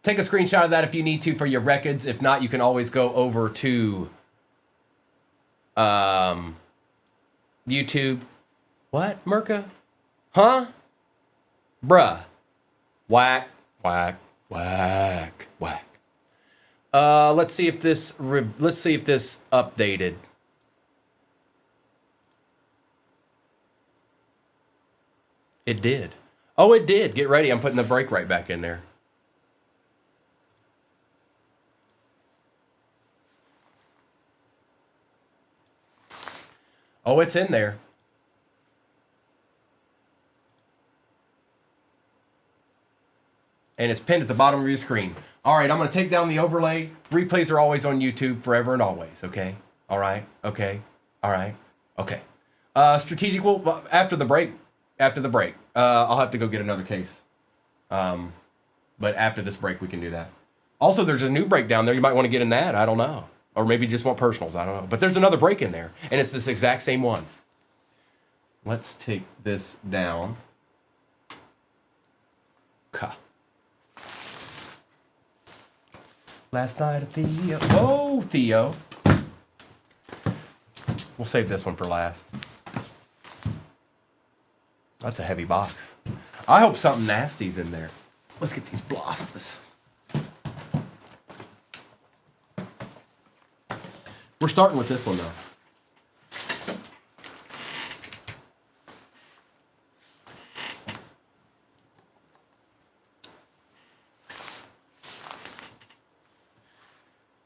Take a screenshot of that if you need to for your records. If not, you can always go over to YouTube. What, Merca? Huh? Bruh. Whack, whack, whack, whack. Let's see if this updated. It did. Oh, it did. Get ready. I'm putting the break right back in there. Oh, it's in there. And it's pinned at the bottom of your screen. All right, I'm going to take down the overlay. Replays are always on YouTube forever and always, okay? All right, okay, all right, okay. Strategic, well, after the break, I'll have to go get another case. But after this break, we can do that. Also, there's a new break down there. You might want to get in that. I don't know. Or maybe you just want personals. I don't know. But there's another break in there. And it's this exact same one. Let's take this down. Okay. Last night, Theo. Oh, Theo. We'll save this one for last. That's a heavy box. I hope something nasty's in there. Let's get these blostas. We're starting with this one, though.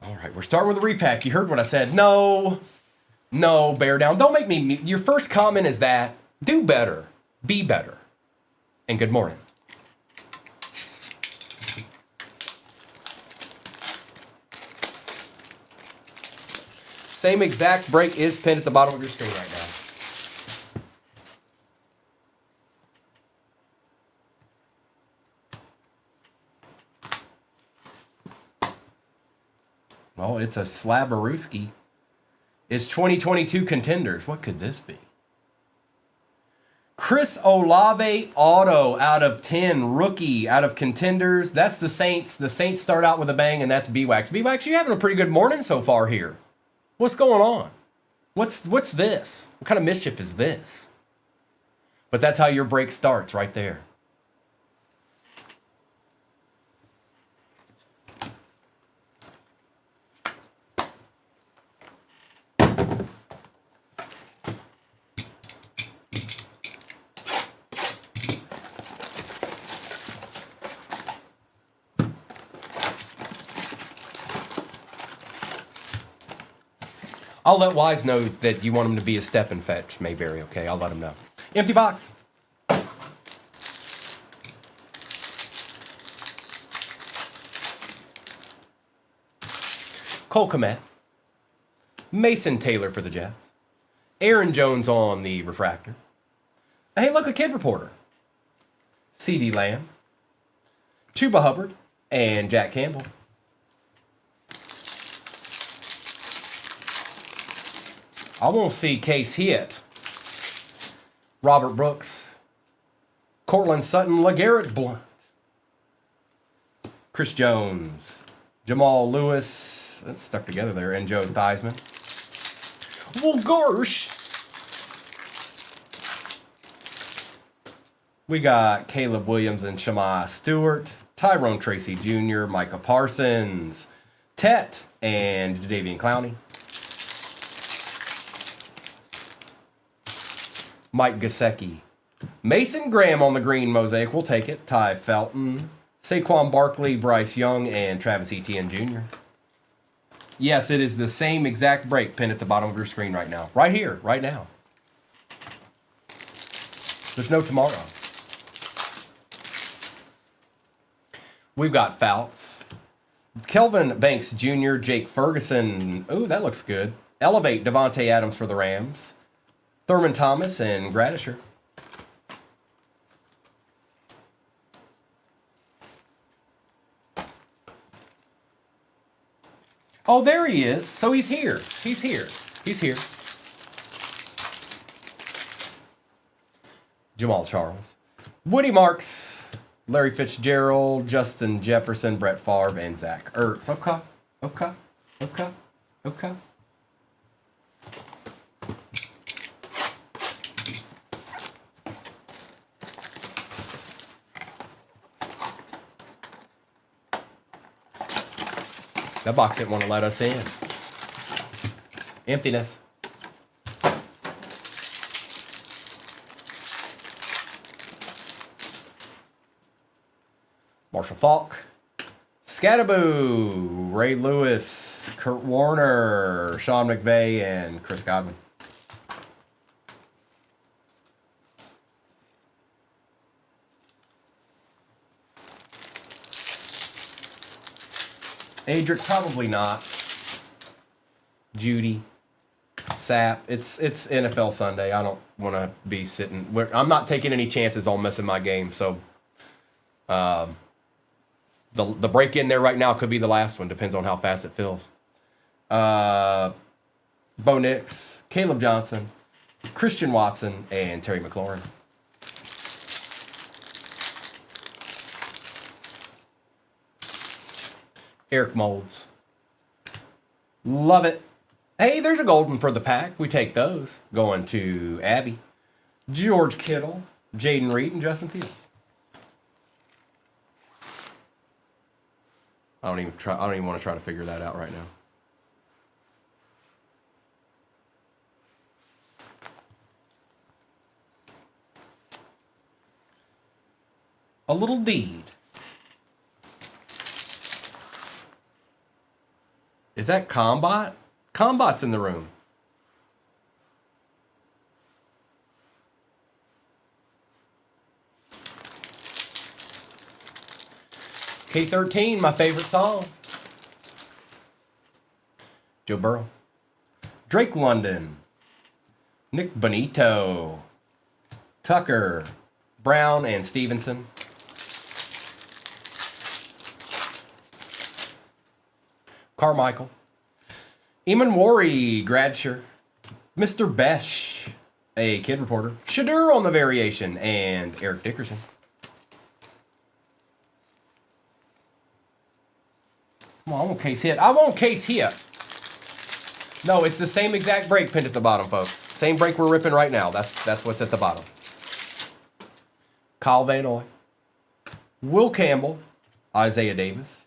All right, we're starting with a repack. You heard what I said. No, bear down. Don't make me. Your first comment is that. Do better. Be better. And good morning. Same exact break is pinned at the bottom of your screen right now. Well, it's a Slabarooski. It's 2022 contenders. What could this be? Chris Olave auto out of 10, rookie out of contenders. That's the Saints. The Saints start out with a bang, and that's B-Wax. B-Wax, you're having a pretty good morning so far here. What's going on? What's this? What kind of mischief is this? But that's how your break starts right there. I'll let Wise know that you want him to be a step and fetch, Mayberry, okay? I'll let him know. Empty box. Cole Kmet. Mason Taylor for the Jets. Aaron Jones on the refractor. Hey, look, a kid reporter. CeeDee Lamb. Chuba Hubbard and Jack Campbell. I won't see Case hit. Robert Brooks. Cortland Sutton. LeGarrette Blount. Chris Jones. Jamal Lewis. That's stuck together there. And Joe Theismann. Well, gosh. We got Caleb Williams and Shemai Stewart. Tyrone Tracy Jr. Micah Parsons. Tet and Jadeveon Clowney. Mike Gesicki. Mason Graham on the green mosaic. We'll take it. Ty Felton. Saquon Barkley, Bryce Young, and Travis Etienne Jr. Yes, it is the same exact break pinned at the bottom of your screen right now. Right here, right now. There's no tomorrow. We've got Fouts. Kelvin Banks Jr., Jake Ferguson. Ooh, that looks good. Elevate Devontae Adams for the Rams. Thurman Thomas and Gradisher. Oh, there he is. So he's here. He's here. He's here. Jamal Charles. Woody Marks. Larry Fitzgerald, Justin Jefferson, Brett Favre, and Zach Ertz. Okay. Okay. Okay. Okay. That box didn't want to let us in. Emptiness. Marshall Faulk. Scattaboo. Ray Lewis. Kurt Warner. Sean McVay, and Chris Godwin. Adric, probably not. Judy. Sap. It's NFL Sunday. I don't want to be sitting. I'm not taking any chances on missing my game. So, the break in there right now could be the last one. Depends on how fast it fills. Bo Nix, Caleb Johnson, Christian Watson, and Terry McLaurin. Eric Molds. Love it. Hey, there's a golden for the pack. We take those. Going to Abby. George Kittle, Jaden Reed, and Justin Fields. I don't even want to try to figure that out right now. A little deed. Is that Combat? Combat's in the room. K13, my favorite song. Joe Burrow. Drake London. Nick Bonito. Tucker. Brown, and Stevenson. Carmichael. Eamon Worry, Gradsher. Mr. Besh, a kid reporter. Shadur on the variation, and Eric Dickerson. Come on, I want case hit. I want case hit. No, it's the same exact break pinned at the bottom, folks. Same break we're ripping right now. That's what's at the bottom. Kyle Van Noy. Will Campbell. Isaiah Davis.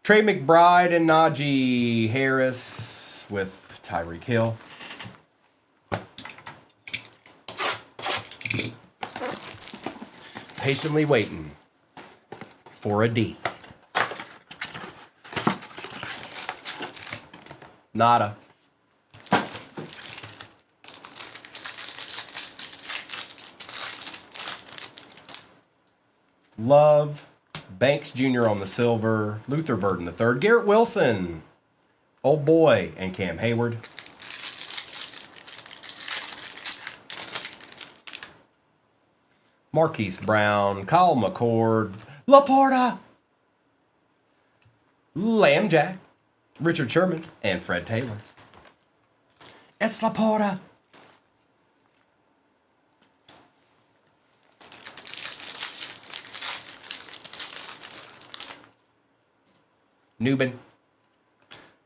Trey McBride and Najee Harris with Tyreek Hill. Patiently waiting for a D. Nada. Love. Banks Jr. on the silver. Luther Burden the third. Garrett Wilson. Old Boy and Cam Hayward. Marquise Brown. Kyle McCord. Laporta. Lamb Jack. Richard Sherman and Fred Taylor. It's Laporta. Newbin.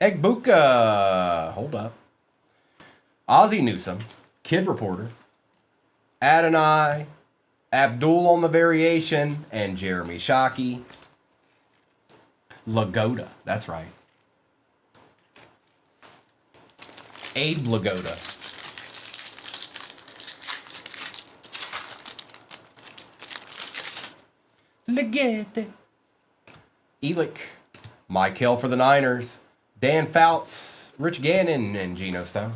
Egbuka. Hold up. Ozzie Newsome. Kid Reporter. Adonai. Abdul on the variation. And Jeremy Shockey. Lagoda. That's right. Abe Lagoda. Legate. Elick. Mike Hill for the Niners. Dan Fouts, Rich Gannon, and Geno Stone.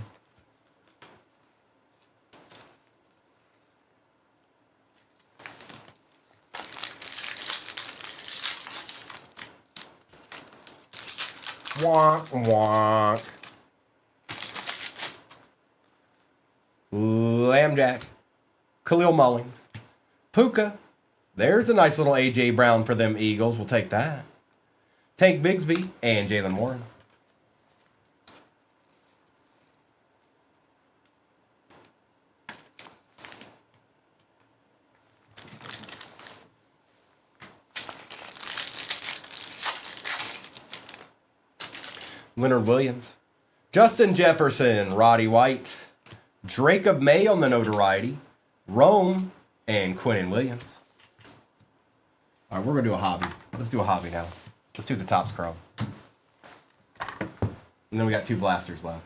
Wonk, wonk. Lambjack. Khalil Mullings. Puka. There's a nice little A.J. Brown for them Eagles. We'll take that. Tank Bigsby and Jalen Warren. Leonard Williams. Justin Jefferson, Roddy White. Jacob May on the notoriety. Rome and Quinnen Williams. All right, we're going to do a hobby. Let's do a hobby now. Let's do the Topps Chrome. And then we got 2 blasters left.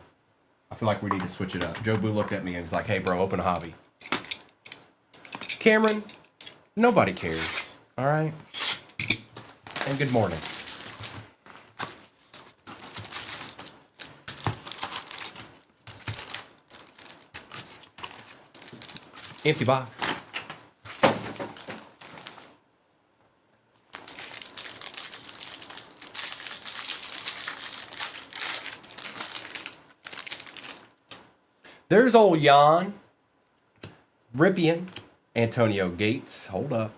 I feel like we need to switch it up. Joe Boo looked at me and was like, hey, bro, open a hobby. Cameron, nobody cares. All right? And good morning. Empty box. There's old Jan. Ripien. Antonio Gates. Hold up.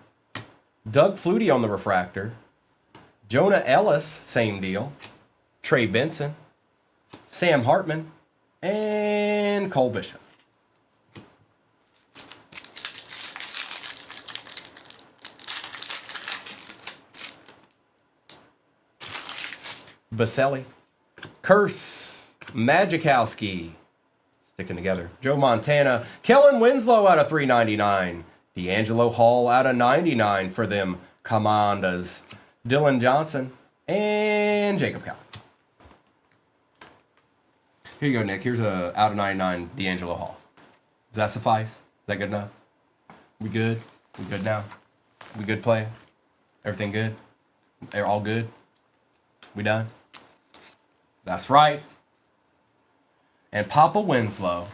Doug Flutie on the refractor. Jonah Ellis, same deal. Trey Benson. Sam Hartman. And Cole Bishop. Baselli. Curse. Magikowski. Sticking together. Joe Montana. Kellen Winslow out of 399. D'Angelo Hall out of 99 for them Commandas. Dylan Johnson. And Jacob Cowell. Here you go, Nick. Here's a out of 99 D'Angelo Hall. Does that suffice? Is that good enough? We good? We good now? We good playing? Everything good? They're all good? We done? That's right. And Papa Winslow.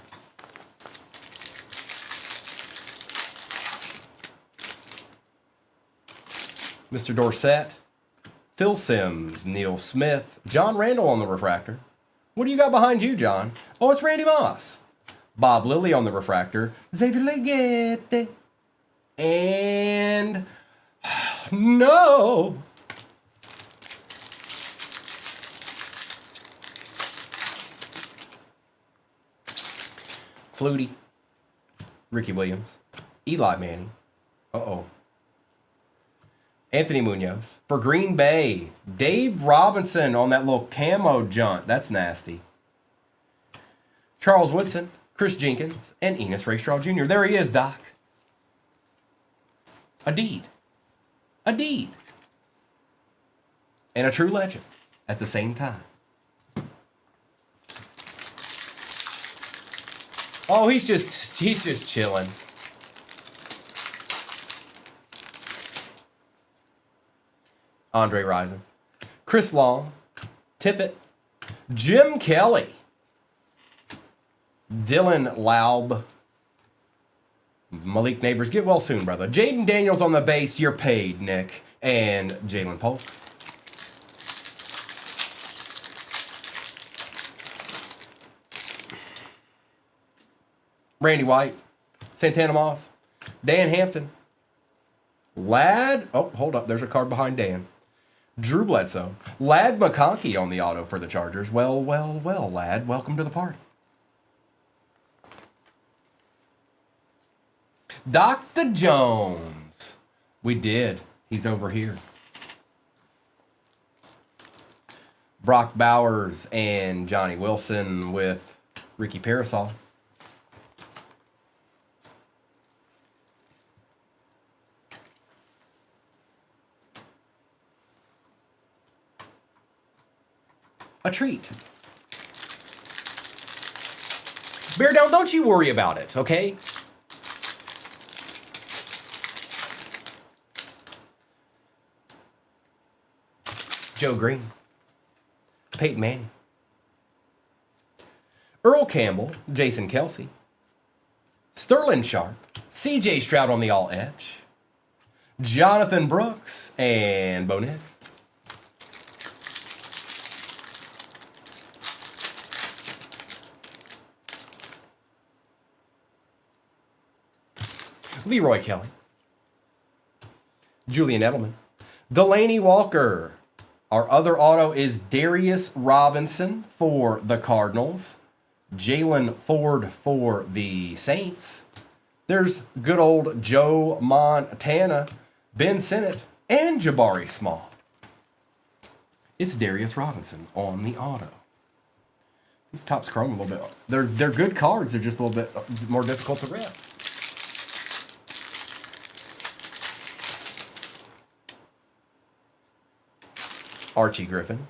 Mr. Dorsett. Phil Sims. Neil Smith. John Randall on the refractor. What do you got behind you, John? Oh, it's Randy Moss. Bob Lilly on the refractor. Xavier Legette. And... no! Flutie. Ricky Williams. Eli Manning. Uh-oh. Anthony Munoz. For Green Bay, Dave Robinson on that little camo junt. That's nasty. Charles Woodson, Chris Jenkins, and Enos Rakestraw Jr. There he is, Doc. A deed. A deed. And a true legend at the same time. Oh, he's just chilling. Andre Rison. Chris Long. Tippett. Jim Kelly. Dylan Laub. Malik Neighbors. Get well soon, brother. Jaden Daniels on the base. You're paid, Nick. And Jalen Polk. Randy White. Santana Moss. Dan Hampton. Lad. Oh, hold up. There's a card behind Dan. Drew Bledsoe. Lad McConkey on the auto for the Chargers. Well, well, well, Lad. Welcome to the party. Dr. Jones. We did. He's over here. Brock Bowers and Johnny Wilson with Ricky Parasol. A treat. Bear down, don't you worry about it, okay? Joe Green. Peyton Manning. Earl Campbell. Jason Kelsey. Sterling Sharp. CJ Stroud on the all-edge. Jonathan Brooks and Bo Nix. Leroy Kelly. Julian Edelman. Delaney Walker. Our other auto is Darius Robinson for the Cardinals. Jalen Ford for the Saints. There's good old Joe Montana, Ben Sinnott, and Jabari Small. It's Darius Robinson on the auto. These tops chrome a little bit. They're good cards. They're just a little bit more difficult to rip. Archie Griffin.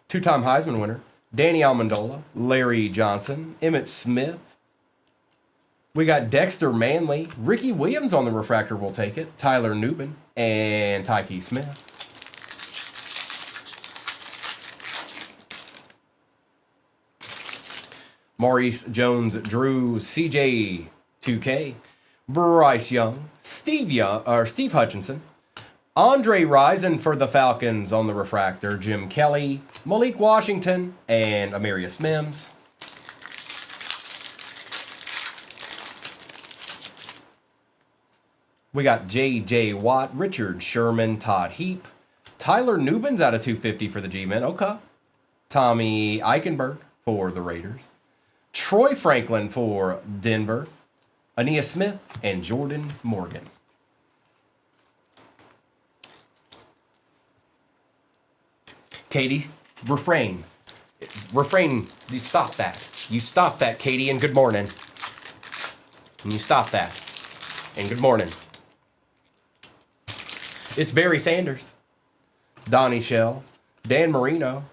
Two-time Heisman winner. Danny Amendola. Larry Johnson. Emmitt Smith. We got Dexter Manley. Ricky Williams on the refractor will take it. Tyler Newman. And Tyke Smith. Maurice Jones-Drew, CJ 2K, Bryce Young, Steve Hutchinson, Andre Rison for the Falcons on the refractor, Jim Kelly, Malik Washington, and Amarius Mims. We got J.J. Watt, Richard Sherman, Todd Heap, Tyler Newbin's out of 250 for the G-Men. Okay. Tommy Eichenberg for the Raiders. Troy Franklin for Denver, Aeneas Smith, and Jordan Morgan. Katie, refrain. You stop that. You stop that, Katie, and good morning. And you stop that. And good morning. It's Barry Sanders, Donnie Shell, Dan Marino.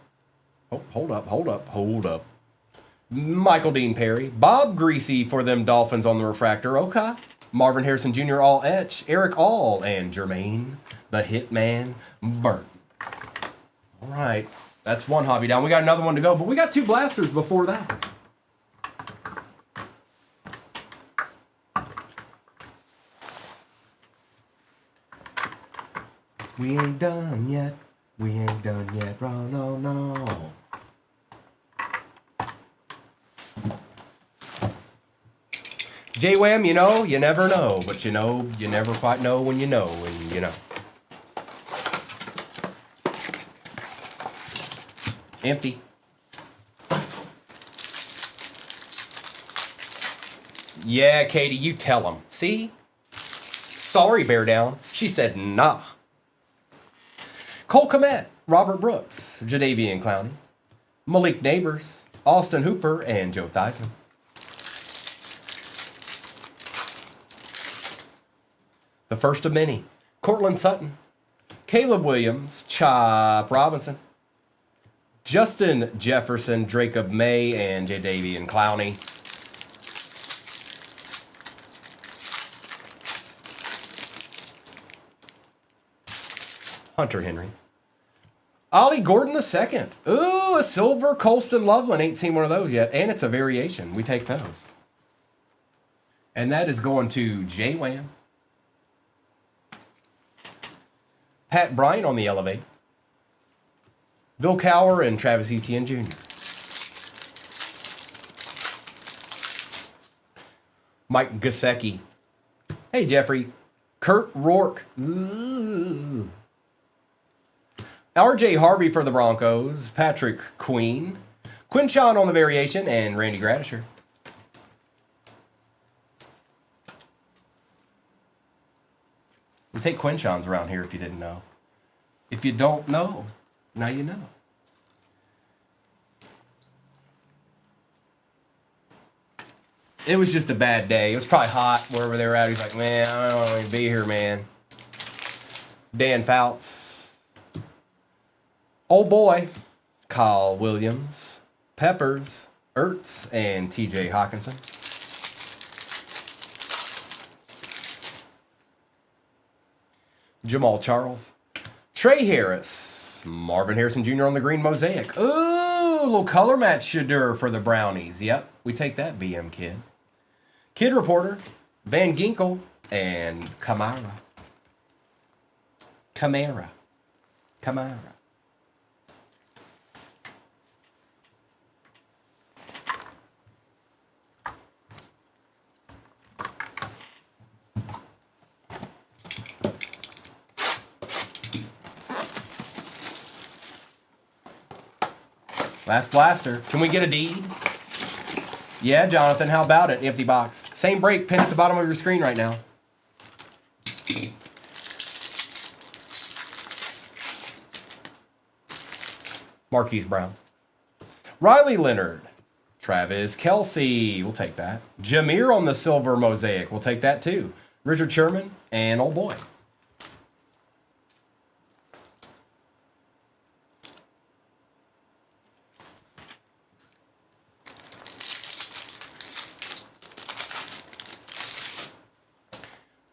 Oh, hold up. Michael Dean Perry. Bob Greasy for them Dolphins on the refractor. Okay. Marvin Harrison Jr. all etch. Eric All and Jermaine the Hitman Burton. All right. That's one hobby down. We got another one to go, but we got two blasters before that. We ain't done yet. We ain't done yet. No. J-Wham, you know, you never know. But you know, you never quite know when you know, and you know. Empty. Yeah, Katie, you tell him. See? Sorry, Bear Down. She said nah. Cole Kmet, Robert Brooks, Jadeveon Clowney, Malik Neighbors, Austin Hooper, and Joe Theismann. The first of many. Cortland Sutton, Caleb Williams, Chop Robinson, Justin Jefferson, Jacob May, and Jadeveon Clowney. Hunter Henry. Ollie Gordon II. Ooh, a silver Colston Loveland. Ain't seen one of those yet. And it's a variation. We take those. And that is going to J-Wham. Pat Bryant on the elevate. Bill Cowher and Travis Etienne Jr. Mike Gesicki. Hey, Jeffrey. Kurt Rourke. Ooh. R.J. Harvey for the Broncos. Patrick Queen. Quinshon on the variation. And Randy Gradisher. We take Quinshons around here if you didn't know. If you don't know, now you know. It was just a bad day. It was probably hot wherever they were at. He's like, man, I don't want to be here, man. Dan Fouts. Old boy. Kyle Williams. Peppers. Ertz. And TJ Hawkinson. Jamal Charles. Trey Harris. Marvin Harrison Jr. on the green mosaic. Ooh, a little color match Shadur for the Brownies. Yep, we take that, BM Kid. Kid Reporter. Van Ginkel. And Kamara. Last blaster. Can we get a deed? Yeah, Jonathan, how about it? Empty box. Same break, pin at the bottom of your screen right now. Marquise Brown. Riley Leonard. Travis Kelsey, we'll take that. Jameer on the silver mosaic, we'll take that too. Richard Sherman and old boy.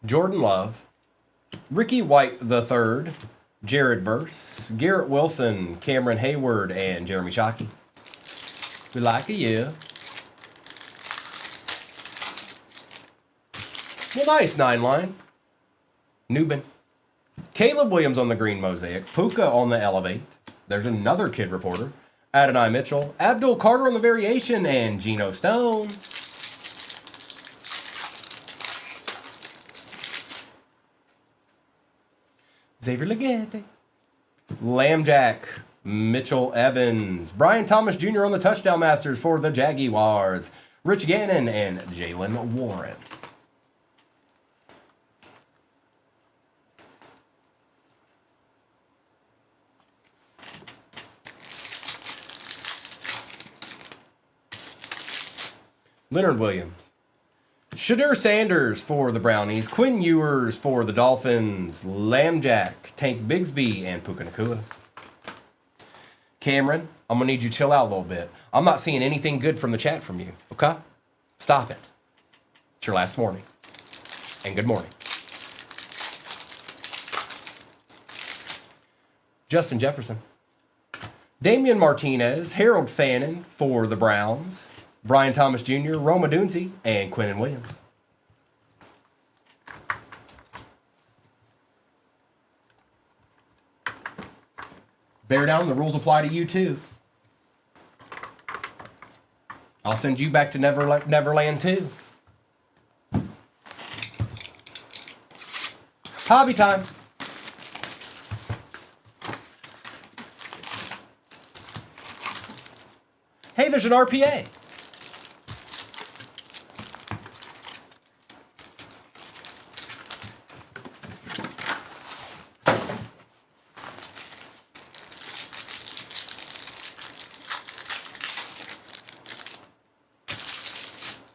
Jordan Love, Ricky White III, Jared Verse, Garrett Wilson, Cameron Hayward, and Jeremy Shockey. We like you. Well, nice 9-line. Newbin. Caleb Williams on the green mosaic. Puka on the elevate. There's another kid reporter. Adonai Mitchell. Abdul Carter on the variation. And Geno Stone. Xavier Legette. Lambjack. Mitchell Evans. Brian Thomas Jr. on the touchdown masters for the Jaguars. Rich Gannon and Jalen Warren. Leonard Williams. Shadur Sanders for the Brownies. Quinn Ewers for the Dolphins. Lambjack, Tank Bigsby, and Puka Nacua. Cameron, I'm going to need you to chill out a little bit. I'm not seeing anything good from the chat from you, okay? Stop it. It's your last warning. And good morning. Justin Jefferson. Damian Martinez, Harold Fannin for the Browns. Brian Thomas Jr., Roma Dunzi, and Quinnen Williams. Bear down, the rules apply to you too. I'll send you back to Neverland too. Hobby time. Hey, there's an RPA.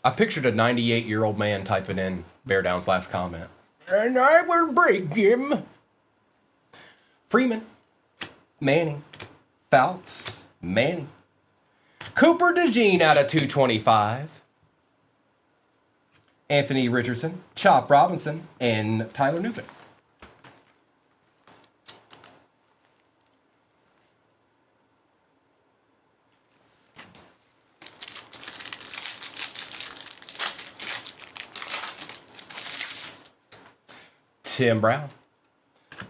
I pictured a 98-year-old man typing in Bear Down's last comment. And I will break him. Freeman. Manning. Fouts. Manning. Cooper DeJean out of 225. Anthony Richardson. Chop Robinson. And Tyler Newton. Tim Brown,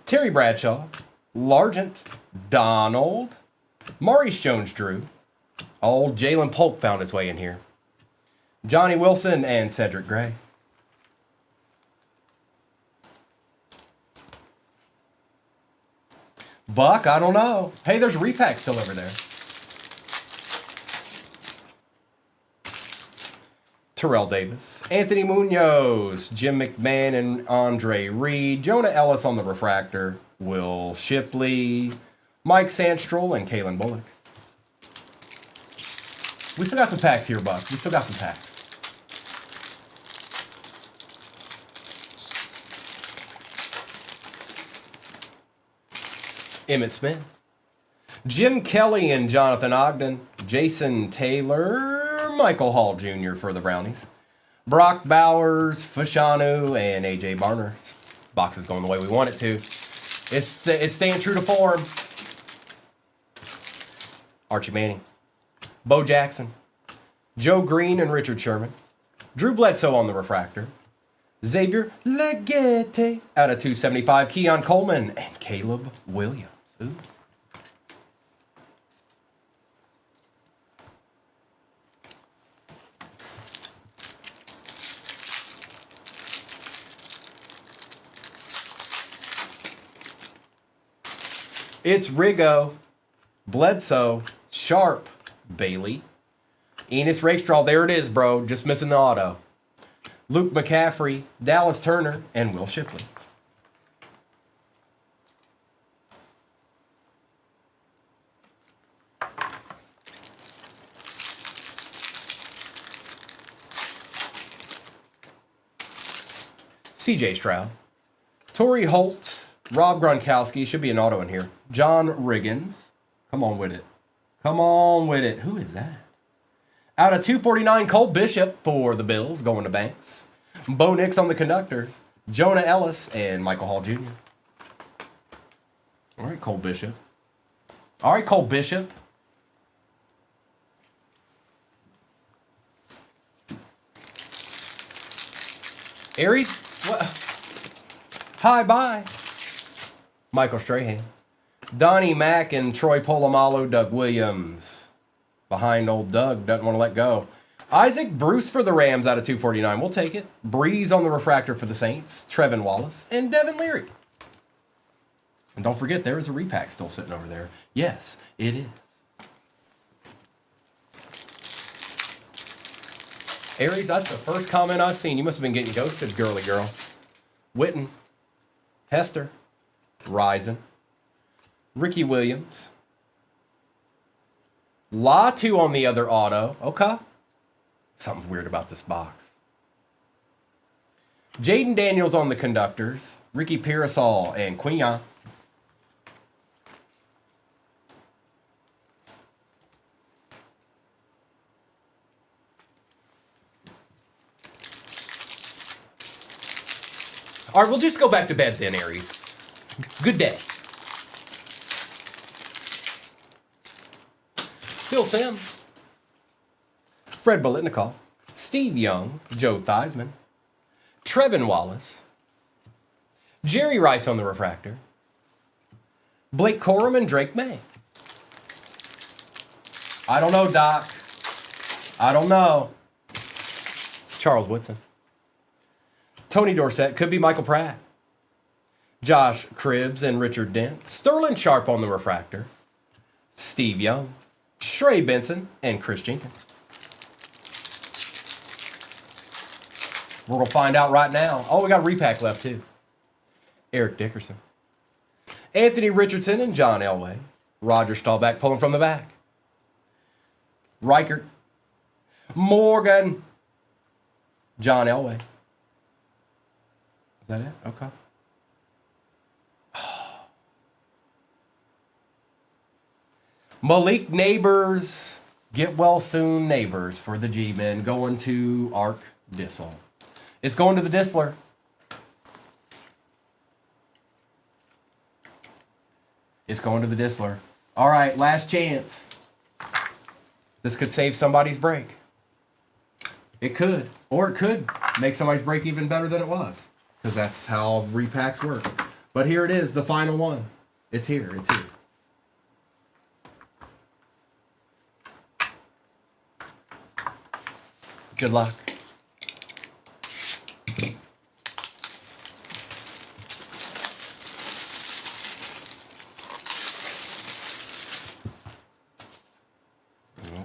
Terry Bradshaw, Largent, Donald, Maurice Jones-Drew. Old Jalen Polk found his way in here. Johnny Wilson and Cedric Gray. Buck, I don't know. Hey, there's a repack still over there. Terrell Davis, Anthony Munoz, Jim McMahon and Andre Reed, Jonah Ellis on the refractor, Will Shipley, Mike Sandstrel, and Kalen Bullock. We still got some packs here, Buck. We still got some packs. Emmett Smith, Jim Kelly and Jonathan Ogden, Jason Taylor, Michael Hall Jr. for the Brownies. Brock Bowers, Fashanu, and A.J. Barner. This box is going the way we want it to. It's staying true to form. Archie Manning. Bo Jackson. Joe Green and Richard Sherman. Drew Bledsoe on the refractor. Xavier Legette out of 275. Keon Coleman and Caleb Williams. Ooh. It's Rigo, Bledsoe, Sharp, Bailey, Enos Rakestraw. There it is, bro. Just missing the auto. Luke McCaffrey, Dallas Turner, and Will Shipley. CJ Stroud. Torrey Holt. Rob Gronkowski. Should be an auto in here. John Riggins. Come on with it. Come on with it. Who is that? Out of 249, Cole Bishop for the Bills, going to Banks. Bo Nix on the conductors. Jonah Ellis and Michael Hall Jr. All right, Cole Bishop. All right, Cole Bishop. Aries? What? Hi, bye. Michael Strahan. Donnie Mack and Troy Polamalu, Doug Williams. Behind old Doug, doesn't want to let go. Isaac Bruce for the Rams out of 249. We'll take it. Breeze on the refractor for the Saints. Trevin Wallace and Devin Leary. And don't forget, there is a repack still sitting over there. Yes, it is. Aries, that's the first comment I've seen. You must have been getting ghosted, girly girl. Witten. Hester. Risen. Ricky Williams. Latu on the other auto. Okay. Something's weird about this box. Jaden Daniels on the conductors. Ricky Pearsall and Quignon. All right, we'll just go back to bed then, Aries. Good day. Phil Sims. Fred Bolitnikoff. Steve Young. Joe Theismann. Trevin Wallace. Jerry Rice on the refractor. Blake Corum and Drake May. I don't know, Doc. I don't know. Charles Woodson. Tony Dorsett. Could be Michael Pratt. Josh Cribbs and Richard Dent. Sterling Sharp on the refractor. Steve Young. Trey Benson and Chris Jenkins. We're going to find out right now. Oh, we got a repack left too. Eric Dickerson. Anthony Richardson and John Elway. Roger Staubach pulling from the back. Reichert. Morgan. John Elway. Is that it? Okay. Malik Neighbors. Get well soon, Neighbors for the G-Men. Going to Ark Dissel. It's going to the Dissler. It's going to the Dissler. All right, last chance. This could save somebody's break. It could. Or it could make somebody's break even better than it was. Because that's how repacks work. But here it is, the final one. It's here. It's here. Good luck.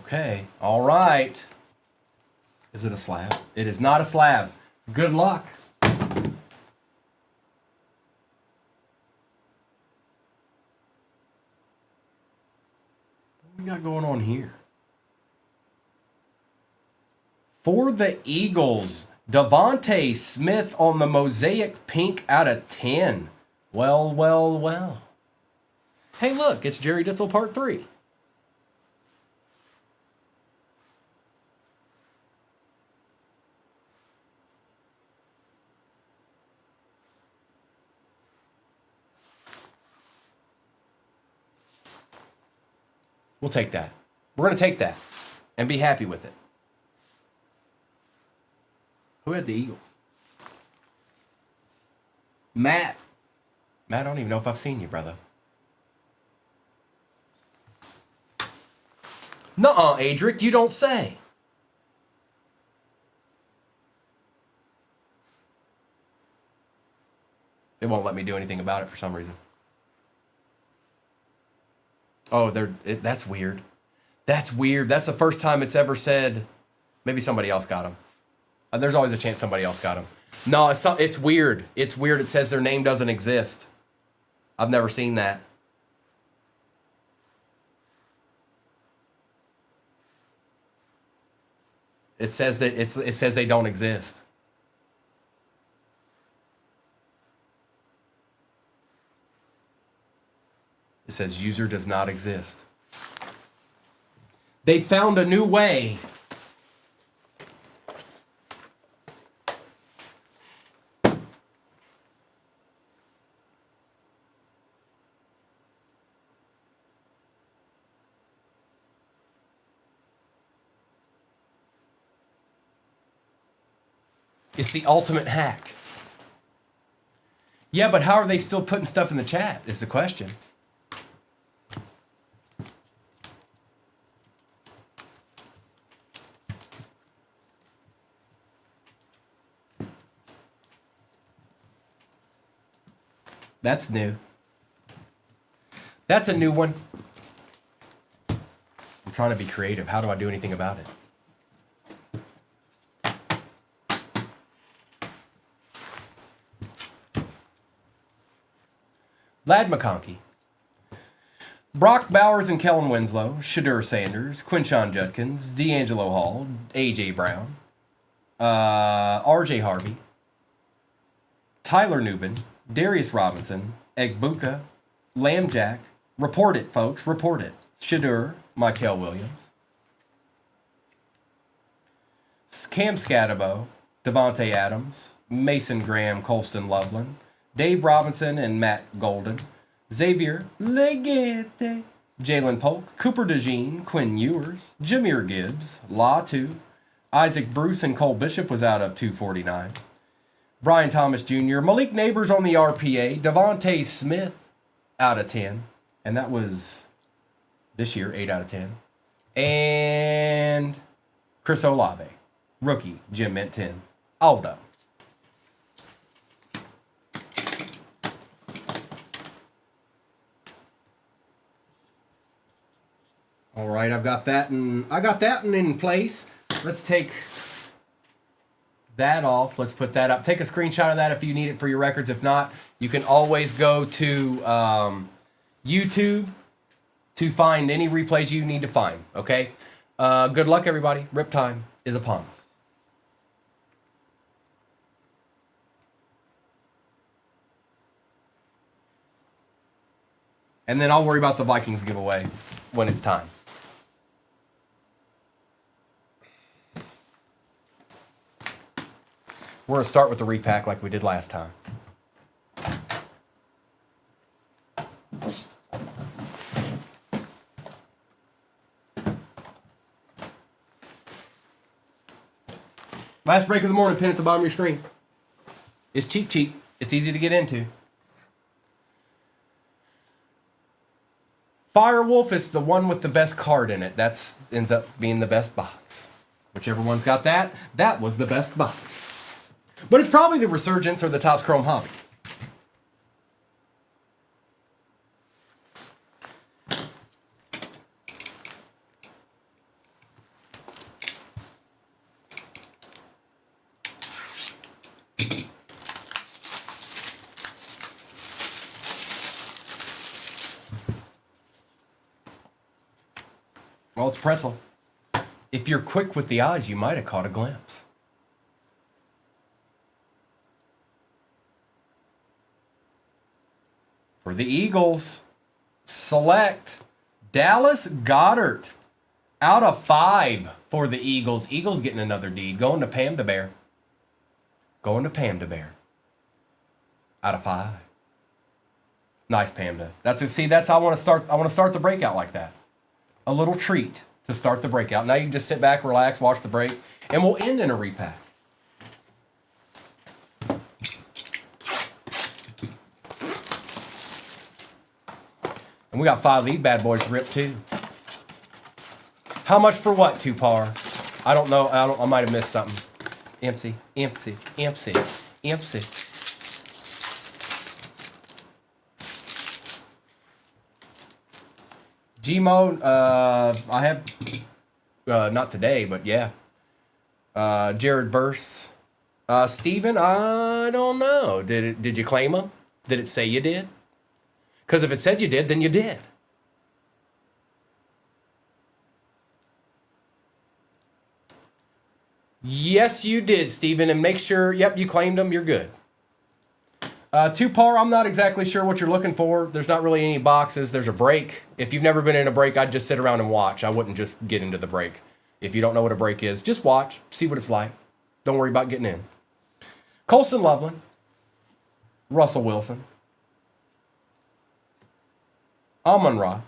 Okay. All right. Is it a slab? It is not a slab. Good luck. What we got going on here? For the Eagles, Devontae Smith on the Mosaic Pink out of 10. Well, well, well. Hey, look, it's Jerry Ditzel Part 3. We'll take that. We're going to take that and be happy with it. Who had the Eagles? Matt. Matt, I don't even know if I've seen you, brother. Nuh-uh, Adric, you don't say. They won't let me do anything about it for some reason. Oh, that's weird. That's weird. That's the first time it's ever said. Maybe somebody else got them. There's always a chance somebody else got them. No, it's weird. It's weird. It says their name doesn't exist. I've never seen that. It says that it says they don't exist. It says user does not exist. They found a new way. It's the ultimate hack. Yeah, but how are they still putting stuff in the chat is the question. That's new. That's a new one. I'm trying to be creative. How do I do anything about it? Lad McConkey, Brock Bowers and Kellen Winslow, Shadur Sanders, Quinshon Judkins, D'Angelo Hall, A.J. Brown, R.J. Harvey, Tyler Nubin, Darius Robinson, Egbuka, Lambjack. Report it, folks. Report it. Shadur, Michael Williams, Cam Scatabo, Devontae Adams, Mason Graham, Colston Loveland, Dave Robinson and Matt Golden, Xavier Legette, Jalen Polk, Cooper DeJean, Quinn Ewers, Jameer Gibbs, Latu, Isaac Bruce and Cole Bishop was out of 249. Brian Thomas Jr., Malik Neighbors on the RPA, Devontae Smith out of 10. And that was this year, 8 out of 10. And Chris Olave, rookie, Jim Mint 10. Aldo. All right, I got that in place. Let's take that off. Let's put that up. Take a screenshot of that if you need it for your records. If not, you can always go to YouTube to find any replays you need to find. Okay. Good luck, everybody. Rip time is upon us. And then I'll worry about the Vikings giveaway when it's time. We're going to start with the repack like we did last time. Last break of the morning, pin at the bottom of your screen. It's cheap. It's easy to get into. Firewolf is the one with the best card in it. That ends up being the best box. Whichever one's got that, that was the best box. But it's probably the Resurgence or the Topps Chrome Hobby. Well, it's pretzel. If you're quick with the eyes, you might have caught a glimpse. For the Eagles, select Dallas Goedert out of 5 for the Eagles. Eagles getting another deed. Going to Pam to Bear. Going to Pam to Bear. Out of 5. Nice Pamda. That's how I want to start. I want to start the breakout like that. A little treat to start the breakout. Now you can just sit back, relax, watch the break, and we'll end in a repack. And we got 5 of these bad boys to rip too. How much for what, 2-par? I don't know. I might have missed something. Empty. Gmo, I have, not today, but yeah. Jared Verse. Steven, I don't know. Did you claim them? Did it say you did? Because if it said you did, then you did. Yes, you did, Steven. And make sure, yep, you claimed them. You're good. Two par, I'm not exactly sure what you're looking for. There's not really any boxes. There's a break. If you've never been in a break, I'd just sit around and watch. I wouldn't just get into the break. If you don't know what a break is, just watch, see what it's like. Don't worry about getting in. Colson Loveland, Russell Wilson, Amon-Ra,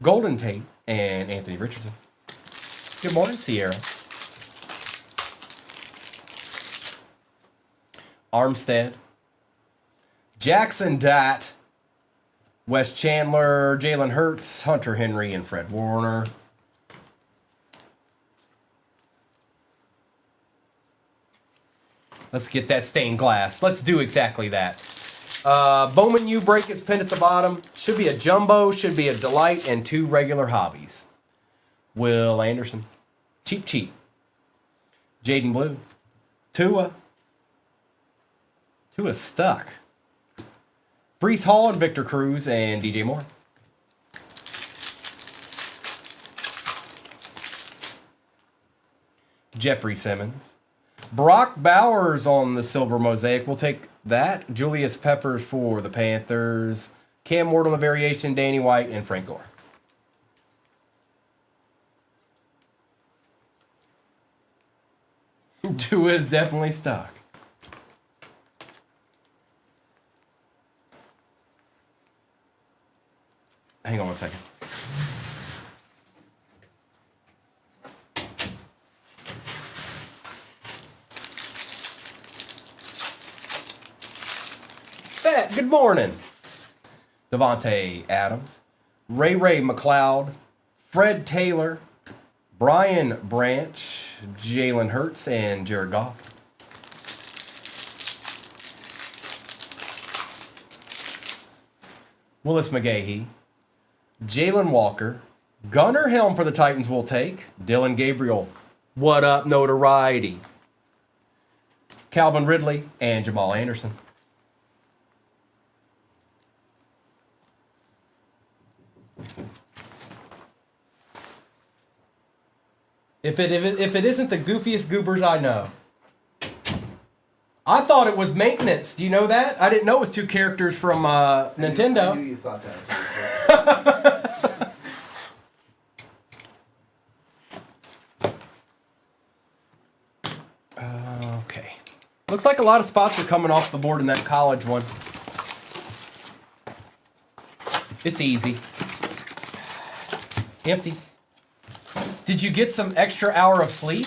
Golden Tate, and Anthony Richardson. Good morning, Sierra. Armstead, Jackson Datt, Wes Chandler, Jalen Hurts, Hunter Henry, and Fred Warner. Let's get that stained glass. Let's do exactly that. Bowman U break is pinned at the bottom. Should be a jumbo, should be a delight, and 2 regular hobbies. Will Anderson. Cheap, cheap. Jaden Blue. Tua. Tua's stuck. Brees Hall and Victor Cruz and DJ Moore. Jeffrey Simmons. Brock Bowers on the silver mosaic. We'll take that. Julius Peppers for the Panthers. Cam Ward on the variation. Danny White and Frank Gore. Tua is definitely stuck. Hang on one second. Fat, good morning. Devontae Adams, Ray McLeod, Fred Taylor, Brian Branch, Jalen Hurts, and Jared Goff. Willis McGahee, Jalen Walker, Gunnar Helm for the Titans will take, Dylan Gabriel, what up, notoriety, Calvin Ridley, and Jamal Anderson. If it isn't the goofiest goobers I know. I thought it was maintenance. Do you know that? I didn't know it was 2 characters from Nintendo. I knew you thought that. Okay. Looks like a lot of spots are coming off the board in that college one. It's easy. Empty. Did you get some extra hour of sleep?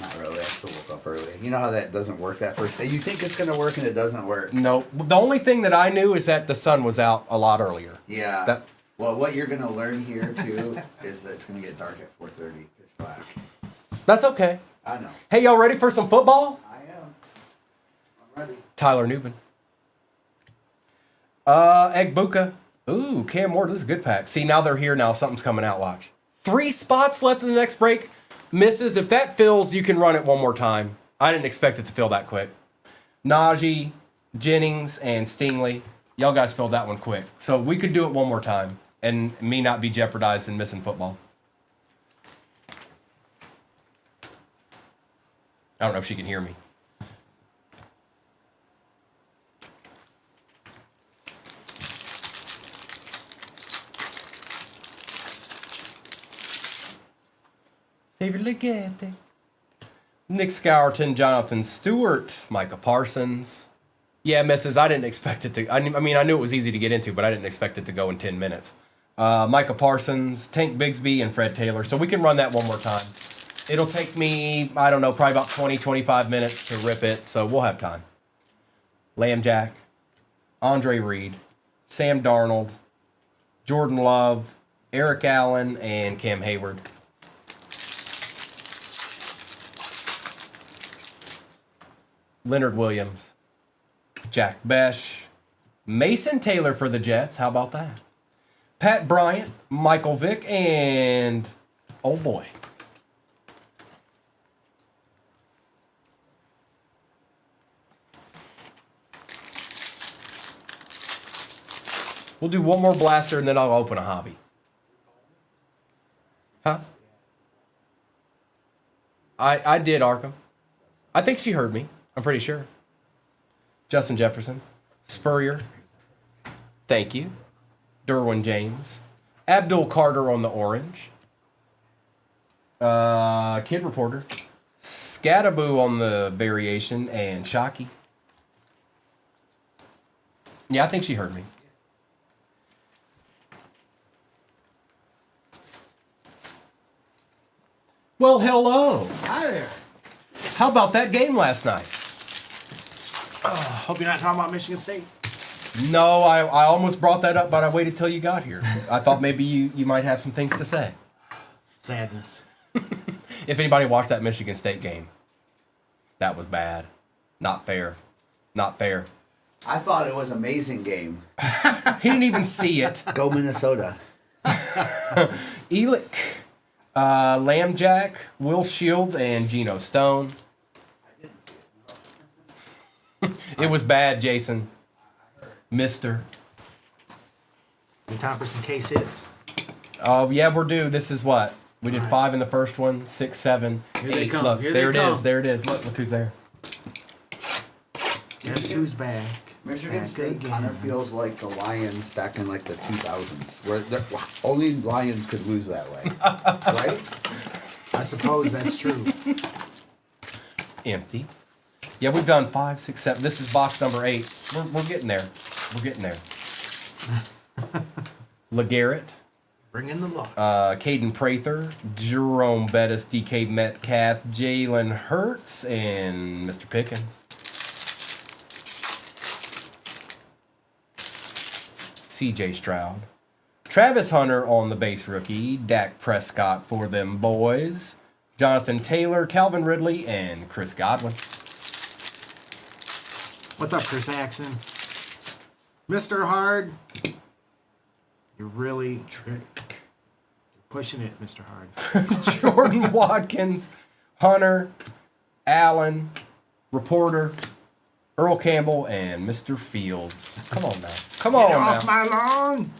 Not really. I still woke up early. You know how that doesn't work that first day? You think it's going to work and it doesn't work. No. The only thing that I knew is that the sun was out a lot earlier. Yeah. Well, what you're going to learn here, too, is that it's going to get dark at 4:30, pitch black. That's okay. I know. Hey, y'all ready for some football? I am. I'm ready. Tyler Newman. Egbuka. Ooh, Cam Ward. This is a good pack. See, now they're here. Now something's coming out. Watch. 3 spots left in the next break. Misses. If that fills, you can run it one more time. I didn't expect it to fill that quick. Najee, Jennings, and Stingley. Y'all guys filled that one quick. So we could do it one more time and me not be jeopardized in missing football. I don't know if she can hear me. Xavier Legette. Nick Scourton, Jonathan Stewart, Micah Parsons. Yeah, misses. I didn't expect it to. I mean, I knew it was easy to get into, but I didn't expect it to go in 10 minutes. Micah Parsons, Tank Bigsby, and Fred Taylor. So we can run that one more time. It'll take me, I don't know, probably about 20, 25 minutes to rip it, so we'll have time. Lamb Jack, Andre Reed, Sam Darnold, Jordan Love, Eric Allen, and Cam Hayward. Leonard Williams, Jack Besh, Mason Taylor for the Jets. How about that? Pat Bryant, Michael Vick, and oh boy. We'll do one more blaster and then I'll open a hobby. Huh? I did, Arkham. I think she heard me. I'm pretty sure. Justin Jefferson, Spurrier. Thank you. Derwin James. Abdul Carter on the orange. Kid Reporter. Scattaboo on the variation. And Shockey. Yeah, I think she heard me. Well, hello. Hi there. How about that game last night? Hope you're not talking about Michigan State. No, I almost brought that up, but I waited till you got here. I thought maybe you might have some things to say. Sadness. If anybody watched that Michigan State game, that was bad. Not fair. Not fair. I thought it was an amazing game. He didn't even see it. Go Minnesota. Elick, Lambjack, Will Shields, and Geno Stone. It was bad, Jason. Mister. Is it time for some case hits? Oh, yeah, we're due. This is what? We did 5 in the first one, 6, 7, Here 8. they come. Look, Here there they it come. is. There it is. Look who's there. Guess who's back? Michigan Back State again. kind of feels like the Lions back in like the 2000s, where only Lions could lose that way, right? I suppose that's true. Empty. Yeah, we've done 5, 6, 7. This is box number 8. We're getting there. We're getting there. LeGarrette, Bring in the law. Caden Prather, Jerome Bettis, DK Metcalf, Jalen Hurts, and Mr. Pickens. CJ Stroud. Travis Hunter on the base rookie. Dak Prescott for them boys. Jonathan Taylor, Calvin Ridley, and Chris Godwin. What's up, Chris Axon? Mr. Hard. You're really pushing it, Mr. Hard. Jordan Watkins, Hunter, Allen, Reporter, Earl Campbell, and Mr. Fields. Come on now. Come on Get off now. my lawn.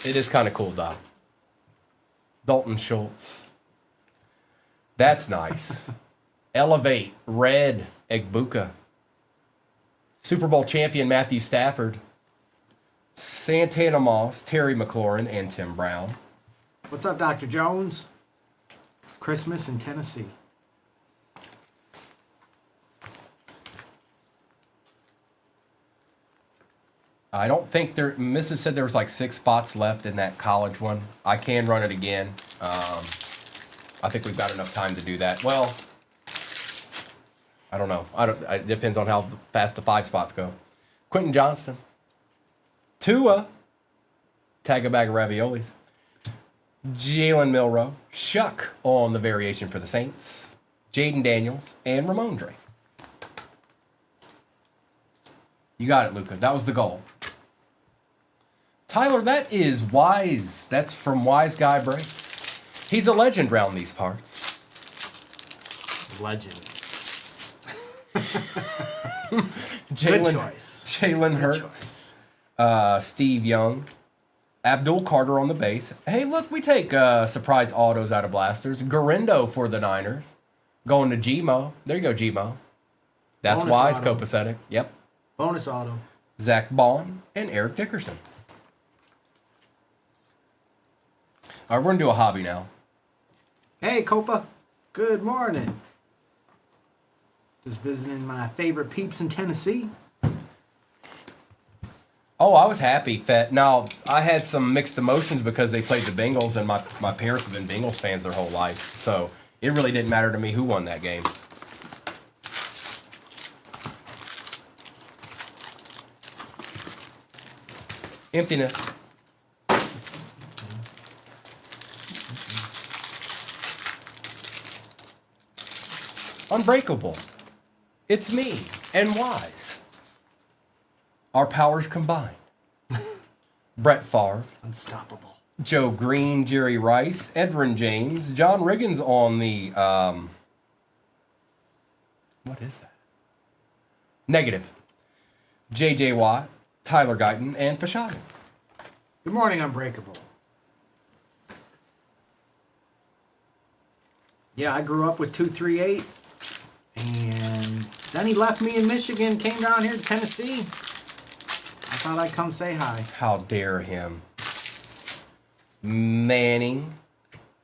It is kind of cool, Doc. Dalton Schultz. That's nice. Elevate, Red, Egbuka. Super Bowl champion Matthew Stafford. Santana Moss, Terry McLaurin, and Tim Brown. What's up, Dr. Jones? Christmas in Tennessee. I don't think there. Mrs. said there was like 6 spots left in that college one. I can run it again. I think we've got enough time to do that. Well, I don't know. It depends on how fast the 5 spots go. Quentin Johnston, Tua, tag a bag of raviolis. Jalen Milrow, Shuck on the variation for the Saints. Jaden Daniels and Ramondre. You got it, Luca. That was the goal. Tyler, that is Wise. That's from Wise Guy Breaks. He's a legend round these parts. Legend. Jalen, Good choice. Jalen Good Hurts. choice. Steve Young. Abdul Carter on the base. Hey, look, we take surprise autos out of blasters. Garindo for the Niners. Going to Gmo. There you go, Gmo. That's Bonus Wise, auto. copacetic. Yep. Bonus auto. Zach Bond and Eric Dickerson. All right, we're going to do a hobby now. Hey, Copa. Good morning. Just visiting my favorite peeps in Tennessee. Oh, I was happy. Now, I had some mixed emotions because they played the Bengals, and my parents have been Bengals fans their whole life. So it really didn't matter to me who won that game. Emptiness. Unbreakable. It's me and Wise. Our powers combined. Brett Favre, Unstoppable. Joe Green, Jerry Rice, Edwin James, John Riggins on the what is that? Negative. J.J. Watt, Tyler Guyton, and Fashaga. Good morning, Unbreakable. Yeah, I grew up with 238. And then he left me in Michigan, came down here to Tennessee. I thought I'd come say hi. How dare him. Manning,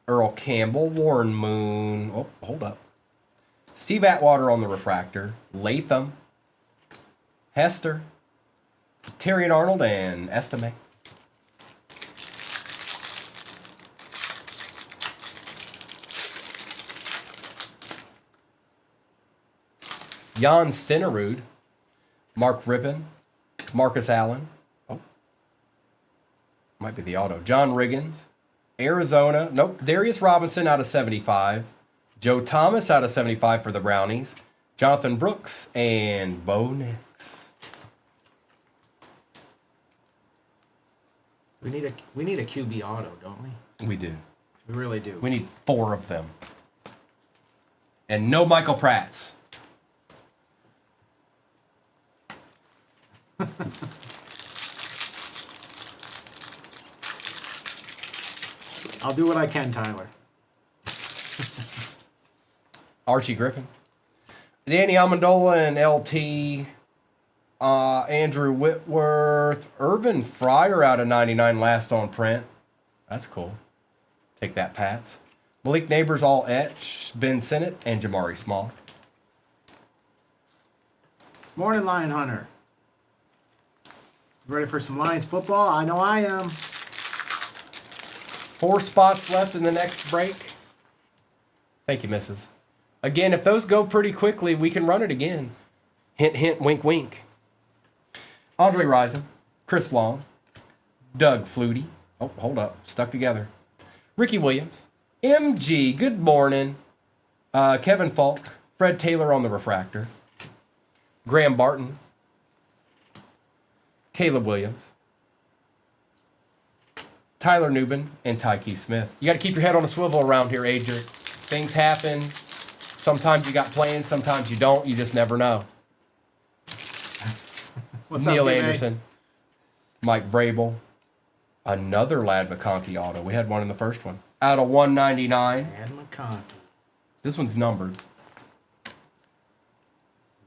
Earl Campbell, Warren Moon. Oh, hold up. Steve Atwater on the refractor. Latham, Hester, Terry and Arnold, and Estime. Jan Stenerud, Mark Rippon, Marcus Allen. Oh, might be the auto. John Riggins, Arizona. Nope. Darius Robinson out of 75. Joe Thomas out of 75 for the Brownies. Jonathan Brooks and Bo Nix. We need a QB auto, don't we? We do. We really do. We need 4 of them. And no Michael Pratts. I'll do what I can, Tyler. Archie Griffin. Danny Amendola and LT. Andrew Whitworth. Irvin Fryer out of 99 last on print. That's cool. Take that, Pats. Malik Neighbors all etch. Ben Sinnott and Jamari Small. Morning, Lion Hunter. Ready for some Lions football? I know I am. 4 spots left in the next break. Thank you, Mrs. Again, if those go pretty quickly, we can run it again. Hint, hint, wink, wink. Andre Rison, Chris Long, Doug Flutie. Oh, hold up. Stuck together. Ricky Williams, MG, good morning. Kevin Falk, Fred Taylor on the refractor. Graham Barton, Caleb Williams, Tyler Newbin, and Tyke Smith. You got to keep your head on a swivel around here, Adrian. Things happen. Sometimes you got plans, sometimes you don't. You just never know. What's Neil up, Anderson, Mike Brable, another Lad McConkey auto. We had one in the first one. Out of 199. Lad McConkey. This one's numbered.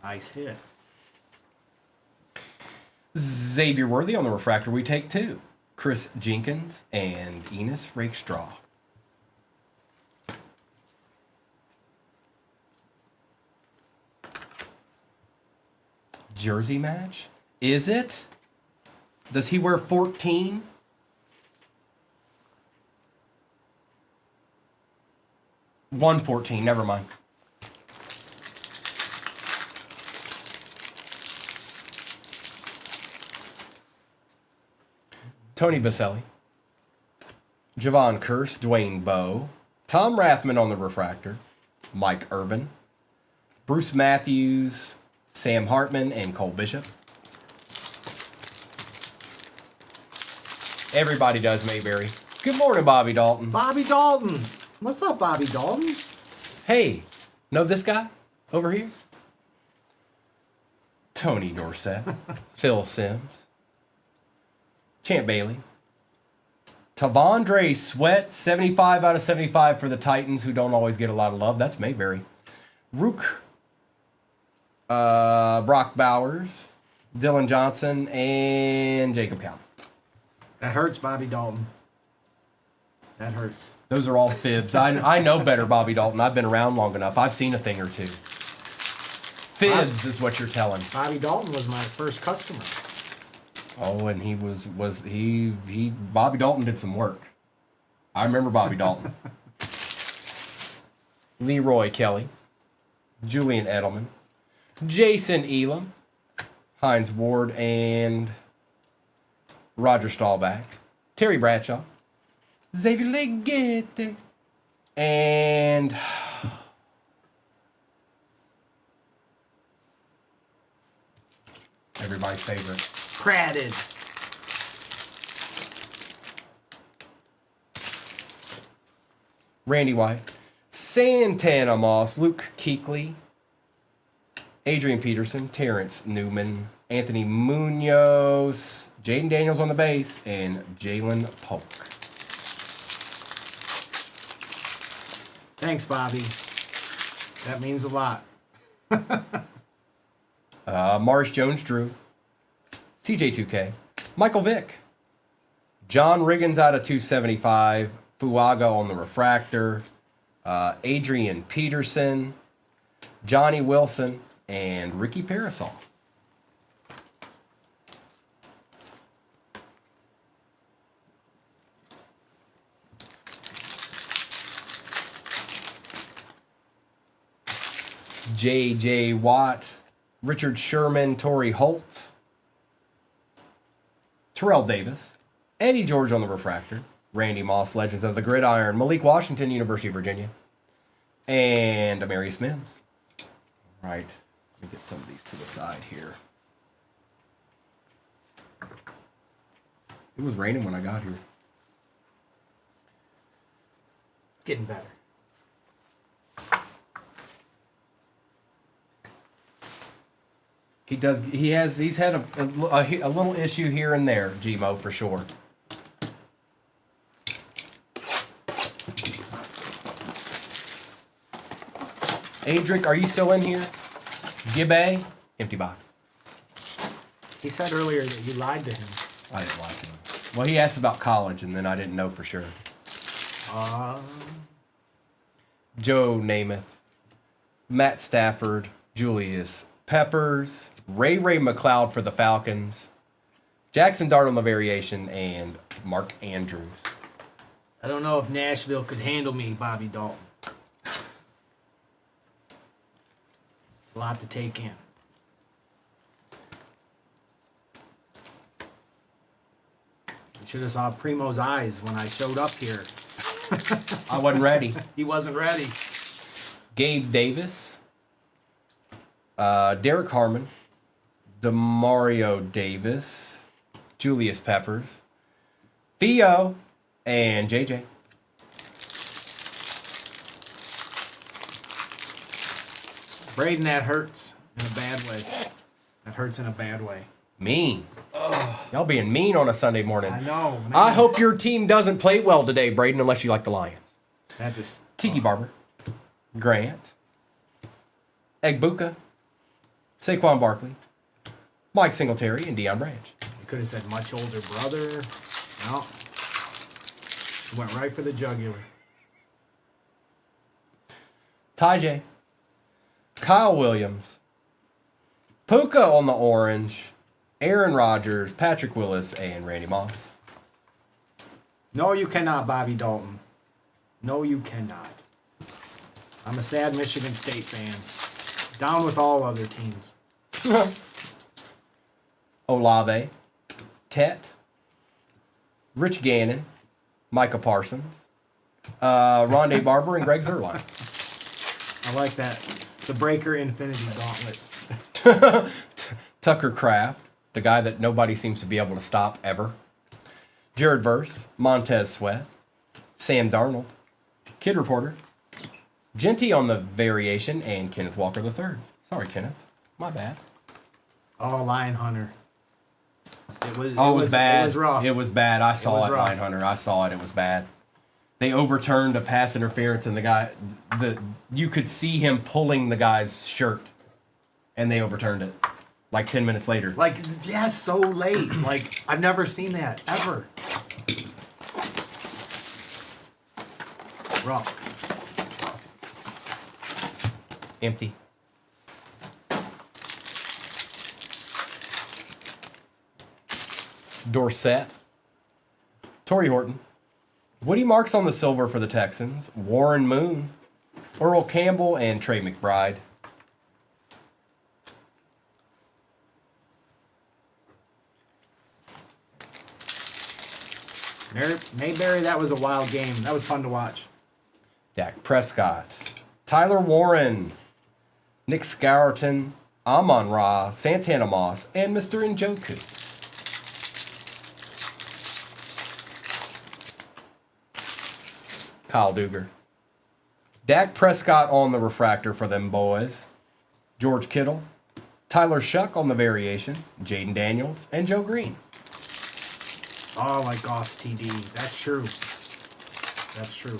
Nice hit. Xavier Worthy on the refractor. We take 2. Chris Jenkins and Enos Rakestraw. Jersey match? Is it? Does he wear 14? $114, never mind. Tony Baselli, Javon Curse, Dwayne Bowe, Tom Rathman on the refractor, Mike Urban, Bruce Matthews, Sam Hartman, and Cole Bishop. Everybody does Mayberry. Good morning, Bobby Dalton. Bobby Dalton. What's up, Bobby Dalton? Hey, know this guy over here? Tony Dorsett, Phil Sims, Champ Bailey, Tavondre Sweat, 75 out of 75 for the Titans, who don't always get a lot of love. That's Mayberry. Rook, Brock Bowers, Dylan Johnson, and Jacob Cowan. That hurts, Bobby Dalton. That hurts. Those are all fibs. I know better, Bobby Dalton. I've been around long enough. I've seen a thing or two. Fibs is what you're telling. Bobby Dalton was my first customer. Oh, and he Bobby Dalton did some work. I remember Bobby Dalton. Leroy Kelly, Julian Edelman, Jason Elam, Heinz Ward, and Roger Staubach, Terry Bradshaw, Xavier Leggett, and everybody's favorite, Cratted. Randy White, Santana Moss, Luke Kuechly, Adrian Peterson, Terrence Newman, Anthony Munoz, Jaden Daniels on the base, and Jalen Polk. Thanks, Bobby. That means a lot. Morris Jones-Drew, CJ2K, Michael Vick, John Riggins out of 275, Fuaga on the refractor, Adrian Peterson, Johnny Wilson, and Ricky Parasol. J.J. Watt, Richard Sherman, Torrey Holt, Terrell Davis, Eddie George on the refractor, Randy Moss, Legends of the Gridiron, Malik Washington, University of Virginia, and Amarius Mims. All right, let me get some of these to the side here. It was raining when I got here. It's getting better. He's had a little issue here and there, Gmo, for sure. Adric, are you still in here? Gibbe, empty box. He said earlier that you lied to him. I didn't like him. Well, he asked about college, and then I didn't know for sure. Joe Namath, Matt Stafford, Julius Peppers, Ray McLeod for the Falcons, Jackson Dart on the variation, and Mark Andrews. I don't know if Nashville could handle me, Bobby Dalton. It's a lot to take in. You should have saw Primo's eyes when I showed up here. I wasn't ready. He wasn't ready. Gabe Davis, Derek Harmon, Demario Davis, Julius Peppers, Theo, and JJ. Braden, that hurts in a bad way. That hurts in a bad way. Mean. Y'all being mean on a Sunday morning. I know, man. I hope your team doesn't play well today, Braden, unless you like the Lions. That just... Tiki Barber, Grant, Egbuka, Saquon Barkley, Mike Singletary, and Deion Branch. You could have said much older brother. No. He went right for the jugular. Tajay, Kyle Williams, Puka on the orange, Aaron Rodgers, Patrick Willis, and Randy Moss. No, you cannot, Bobby Dalton. No, you cannot. I'm a sad Michigan State fan. Down with all other teams. Olave, Tet, Rich Gannon, Micah Parsons, Rondé Barber, and Greg Zerline. I like that. The Breaker Infinity Gauntlet. Tucker Kraft, the guy that nobody seems to be able to stop ever. Jared Verse, Montez Sweat, Sam Darnold, Kid Reporter, Genty on the variation, and Kenneth Walker III. Sorry, Kenneth. My bad. Oh, Lion Hunter. It was bad. It was rough. It was bad. I saw it, rough. Lion Hunter. I saw it. It was bad. They overturned a pass interference, and you could see him pulling the guy's shirt, and they overturned it like 10 minutes later. Like, yeah, so late. Like, I've never seen that, ever. Rough. Empty. Dorsett, Torrey Horton, Woody Marks on the silver for the Texans, Warren Moon, Earl Campbell, and Trey McBride. Mayberry, that was a wild game. That was fun to watch. Dak Prescott, Tyler Warren, Nick Scourton, Amon Ra, Santana Moss, and Mr. Njoku. Kyle Duger. Dak Prescott on the refractor for them boys. George Kittle, Tyler Shuck on the variation, Jaden Daniels, and Joe Green. Oh, like Goss TD. That's true. That's true.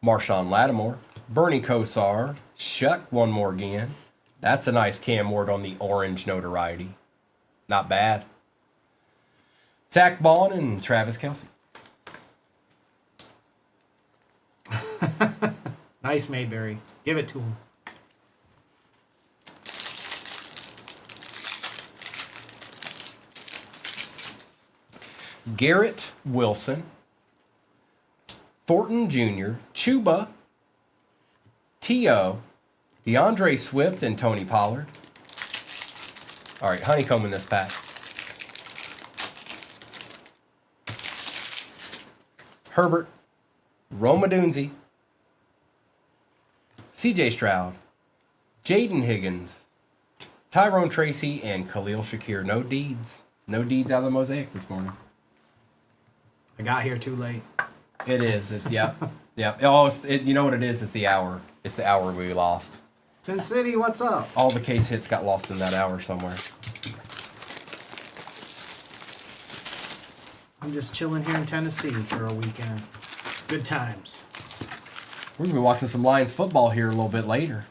Marshawn Lattimore, Bernie Kosar, Shuck one more again. That's a nice Cam Ward on the orange notoriety. Not bad. Zach Bond and Travis Kelce. Nice Mayberry. Give it to him. Garrett Wilson. Thornton Jr., Chuba, T.O., DeAndre Swift, and Tony Pollard. All right, honeycomb in this pack. Herbert, Roma Dunzi, C.J. Stroud, Jaden Higgins, Tyrone Tracy, and Khalil Shakir. No deeds. No deeds out of the mosaic this morning. I got here too late. It is. It's, yeah. Yeah. Oh, you know what it is? It's the hour. It's the hour we lost. Sin City, what's up? All the case hits got lost in that hour somewhere. I'm just chilling here in Tennessee for a weekend. Good times. We're going to be watching some Lions football here a little bit later.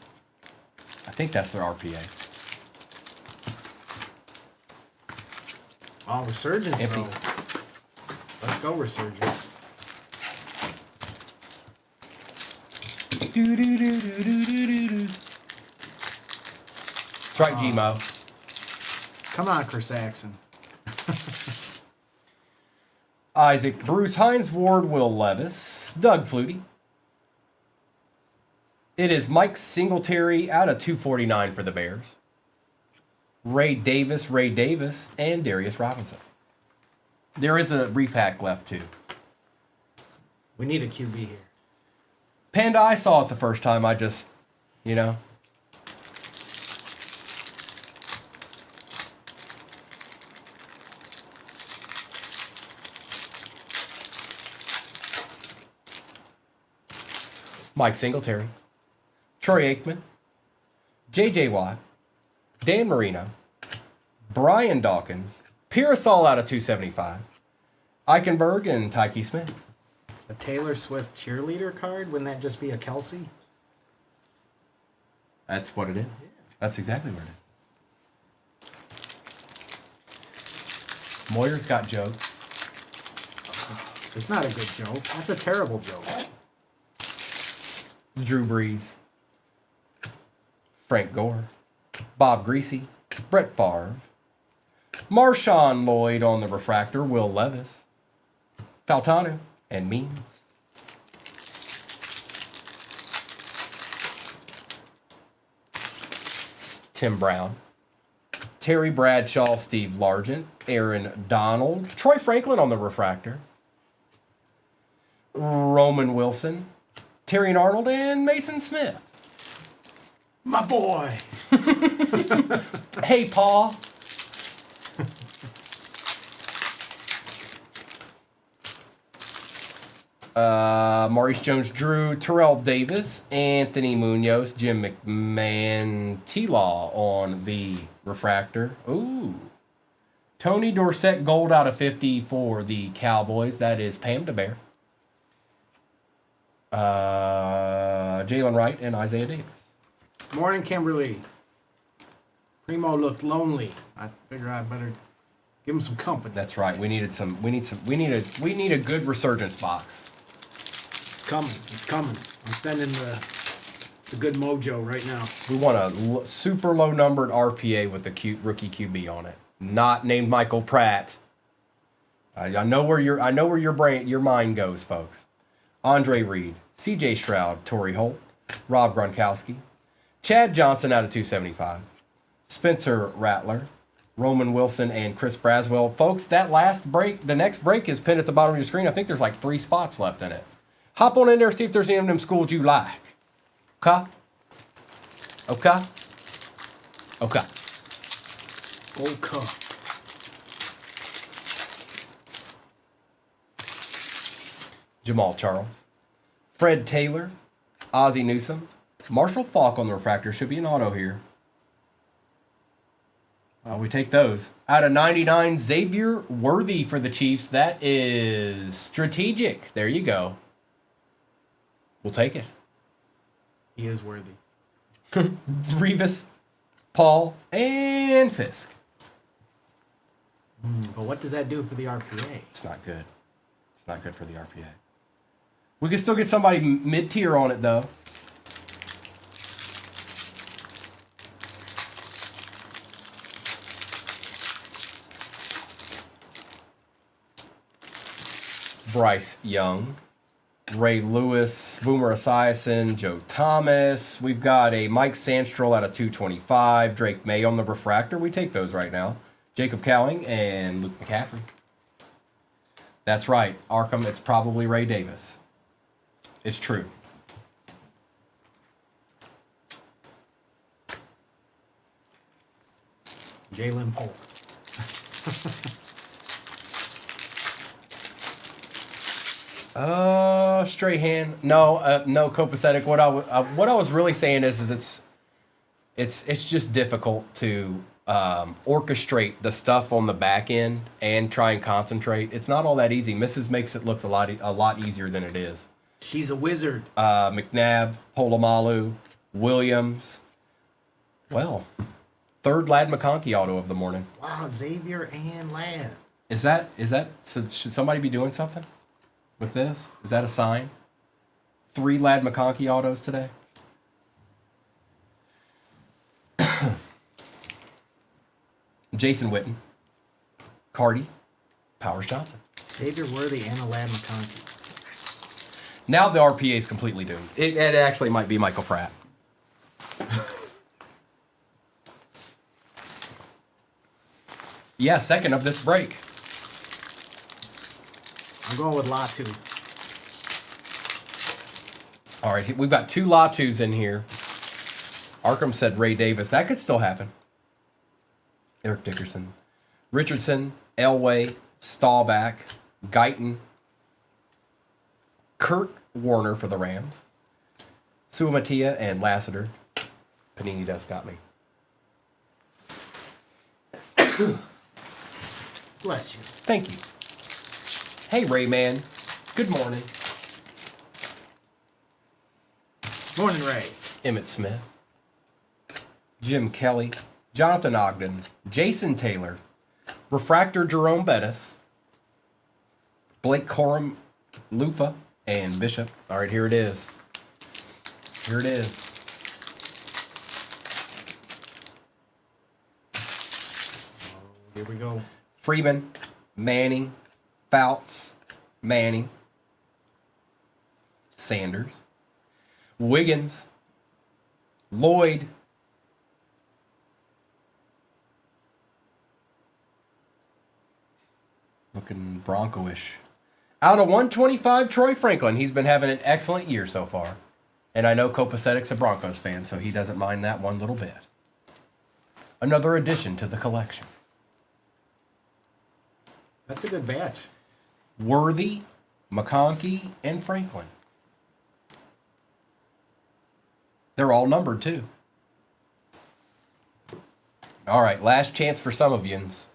I think that's their RPA. Oh, Resurgence, Empty. though. Let's go, Resurgence. That's right, G-Mo. Come on, Chris Axon. Isaac, Bruce Hines, Ward, Will Levis, Doug Flutie. It is Mike Singletary out of 249 for the Bears. Ray Davis, and Darius Robinson. There is a repack left, too. We need a QB here. Panda, I saw it the first time. I just, you know. Mike Singletary, Troy Aikman, J.J. Watt, Dan Marino, Brian Dawkins, Pearsall out of 275, Eichenberg, and Tyke Smith. A Taylor Swift cheerleader card? Wouldn't that just be a Kelsey? That's what it is. That's exactly what it is. Moyer's got jokes. It's not a good joke. That's a terrible joke. Drew Brees, Frank Gore, Bob Greasy, Brett Favre, Marshawn Lloyd on the refractor, Will Levis, Faltano, and Means. Tim Brown, Terry Bradshaw, Steve Largent, Aaron Donald, Troy Franklin on the refractor, Roman Wilson, Terry Arnold, and Mason Smith. My boy. Hey, Paul. Maurice Jones-Drew, Terrell Davis, Anthony Munoz, Jim McMahon, T-Law on the refractor. Ooh. Tony Dorsett, gold out of 50 for the Cowboys. That is Pam DeBear. Jalen Wright and Isaiah Davis. Morning, Kimberly. Primo looked lonely. I figure I better give him some company. That's right. We need a good resurgence box. It's coming. It's coming. I'm sending the good mojo right now. We want a super low numbered RPA with the cute rookie QB on it, not named Michael Pratt. I know where your mind goes, folks. Andre Reed, C.J. Stroud, Torrey Holt, Rob Gronkowski, Chad Johnson out of 275, Spencer Rattler, Roman Wilson, and Chris Braswell. Folks, that last break, the next break is pinned at the bottom of your screen. I think there's like 3 spots left in it. Hop on in there, see if there's any of them schools you like. Okay? Okay? Okay. Gold Cup. Jamal Charles, Fred Taylor, Ozzie Newsome, Marshall Faulk on the refractor. Should be an auto here. We take those. Out of 99, Xavier Worthy for the Chiefs. That is strategic. There you go. We'll take it. He is worthy. Revis, Paul, and Fisk. But what does that do for the RPA? It's not good. It's not good for the RPA. We can still get somebody mid-tier on it, though. Bryce Young, Ray Lewis, Boomer Esiason, Joe Thomas. We've got a Mike Sandstrel out of 225, Drake May on the refractor. We take those right now. Jacob Cowing and Luke McCaffrey. That's right, Arkham, it's probably Ray Davis. It's true. Jalen Polk. Strahan. No, no copacetic. What I was really saying is it's just difficult to orchestrate the stuff on the back end and try and concentrate. It's not all that easy. Mrs. makes it looks a lot easier than it is. She's a wizard. McNabb, Polamalu, Williams. Well, third Lad McConkey auto of the morning. Wow, Xavier and Ladd. Is that so should somebody be doing something with this? Is that a sign? 3 Lad McConkey autos today. Jason Witten, Cardi, Powers Johnson. Xavier Worthy and a Ladd McConkey. Now the RPA is completely doomed. It actually might be Michael Pratt. Yeah, second of this break. I'm going with Latu. All right, we've got 2 Latus in here. Arkham said Ray Davis. That could still happen. Eric Dickerson, Richardson, Elway, Staubach, Guyton, Kurt Warner for the Rams, Suamatia, and Lassiter. Panini Desk got me. Bless you. Thank you. Hey, Rayman. Good morning. Morning, Ray. Emmett Smith, Jim Kelly, Jonathan Ogden, Jason Taylor, Refractor Jerome Bettis, Blake Corum, Lufa, and Bishop. All right, here it is. Here it is. Here we go. Freeman, Manning, Fouts, Manning, Sanders, Wiggins, Lloyd, looking Bronco-ish. Out of 125, Troy Franklin. He's been having an excellent year so far. And I know Copacetic's a Broncos fan, so he doesn't mind that one little bit. Another addition to the collection. That's a good batch. Worthy, McConkey, and Franklin. They're all numbered, too. All right, last chance for some of yous.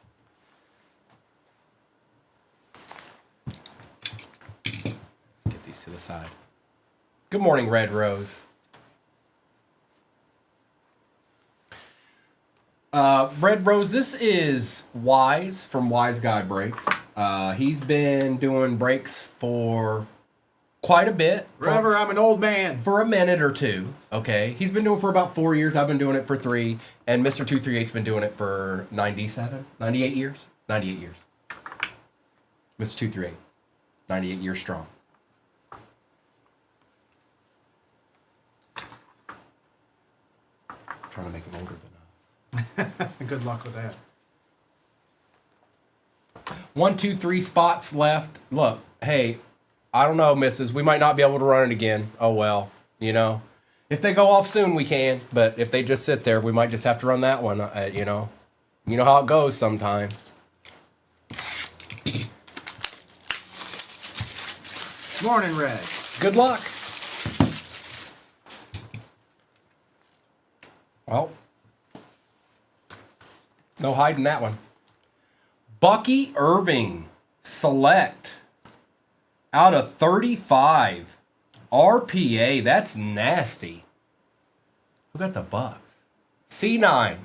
Get these to the side. Good morning, Red Rose. Red Rose, this is Wise from Wise Guy Breaks. He's been doing breaks for quite a bit. Forever, I'm an old man. For a minute or two, okay? He's been doing it for about 4 years. I've been doing it for 3. And Mr. 238's been doing it for 98 years? 98 years. Mr. 238, 98 years strong. Trying to make him older than us. Good luck with that. 1, 2, 3 spots left. Look, hey, I don't know, missus. We might not be able to run it again. Oh, well, you know. If they go off soon, we can. But if they just sit there, we might just have to run that one, you know. You know how it goes sometimes. Morning, Red. Good luck. Well, no hiding that one. Bucky Irving, select. Out of 35. RPA, that's nasty. Who got the Bucks? C9.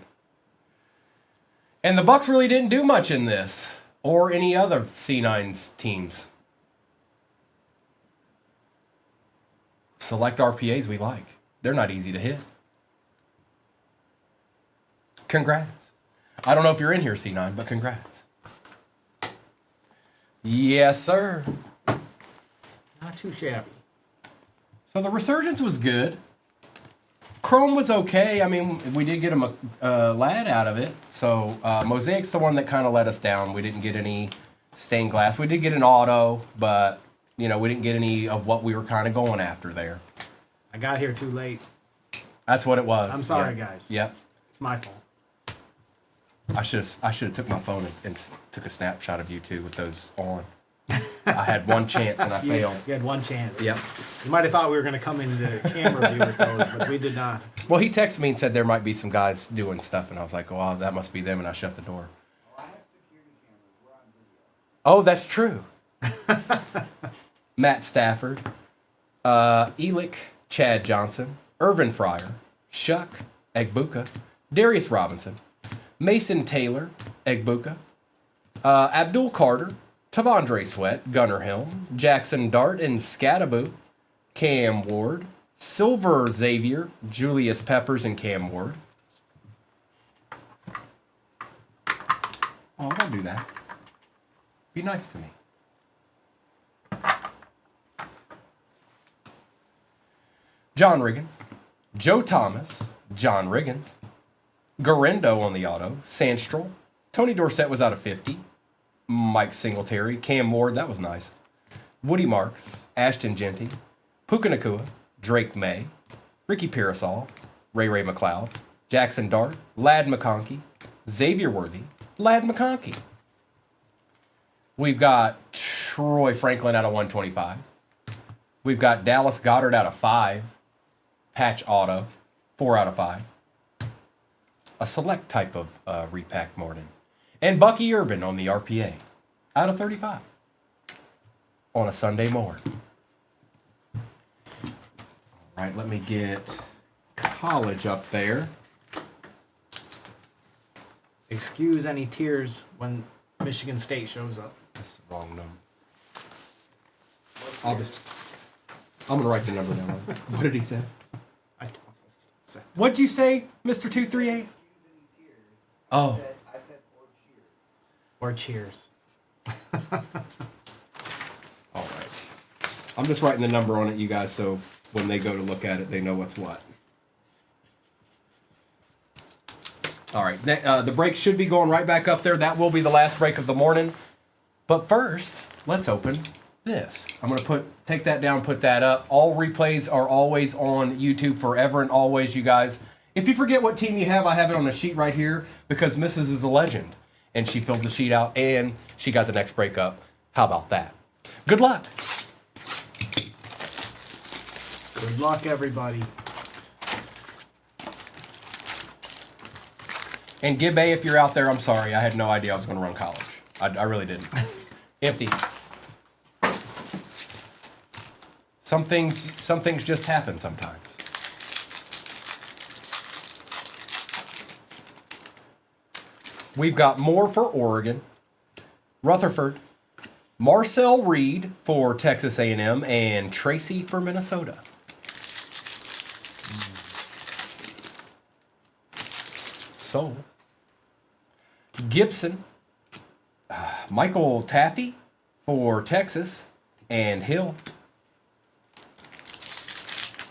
And the Bucks really didn't do much in this, or any other C9's teams. Select RPAs we like. They're not easy to hit. Congrats. I don't know if you're in here, C9, but congrats. Yes, sir. Not too shabby. So the Resurgence was good. Chrome was okay. I mean, we did get a lad out of it. So Mosaic's the one that kind of let us down. We didn't get any stained glass. We did get an auto, but, you know, we didn't get any of what we were kind of going after there. I got here too late. That's what it was. I'm sorry, Yep. guys. Yep. It's my fault. I should have took my phone and took a snapshot of you two with those on. I had one chance and I failed. You had one chance. Yep. You might have thought we were going to come into camera view with those, but we did not. Well, he texted me and said there might be some guys doing stuff, and I was like, "Oh, that must be them," and I shut the door. I have security cameras. We're on video. Oh, that's true. Matt Stafford, Elick, Chad Johnson, Irvin Fryer, Shuck, Egbuka, Darius Robinson, Mason Taylor, Egbuka, Abdul Carter, Tavondre Sweat, Gunnar Helm, Jackson Dart, and Scattaboo, Cam Ward, Silver Xavier, Julius Peppers, and Cam Ward. Oh, don't do that. Be nice to me. John Riggins, Joe Thomas, John Riggins, Garendo on the auto, Sandstrel, Tony Dorsett was out of 50, Mike Singletary, Cam Ward, that was nice, Woody Marks, Ashton Genty, Puka Nakua, Drake May, Ricky Parasol, Ray McLeod, Jackson Dart, Lad McConkey, Xavier Worthy, Lad McConkey. We've got Troy Franklin out of 125. We've got Dallas Goddard out of 5. Patch auto, 4 out of 5. A select type of repack Morton. And Bucky Irvin on the RPA, out of 35. On a Sunday morning. All right, let me get college up there. Excuse any tears when Michigan State shows up. That's the wrong number. I'm gonna write the number down. What did he say? I don't say. What'd you say, Mr. 238? Oh. I said or cheers. Or cheers. All right. I'm just writing the number on it, you guys, so when they go to look at it, they know what's what. All right. The break should be going right back up there. That will be the last break of the morning. But first, let's open this. I'm going to take that down, put that up. All replays are always on YouTube forever and always, you guys. If you forget what team you have, I have it on a sheet right here because Mrs. is a legend. And she filled the sheet out and she got the next break up. How about that? Good luck. Good luck, everybody. And Gib A, if you're out there, I'm sorry. I had no idea I was going to run college. I really didn't. Empty. Some things just happen sometimes. We've got more for Oregon, Rutherford, Marcel Reed for Texas A&M, and Tracy for Minnesota. So, Gibson, Michael Taffy for Texas, and Hill.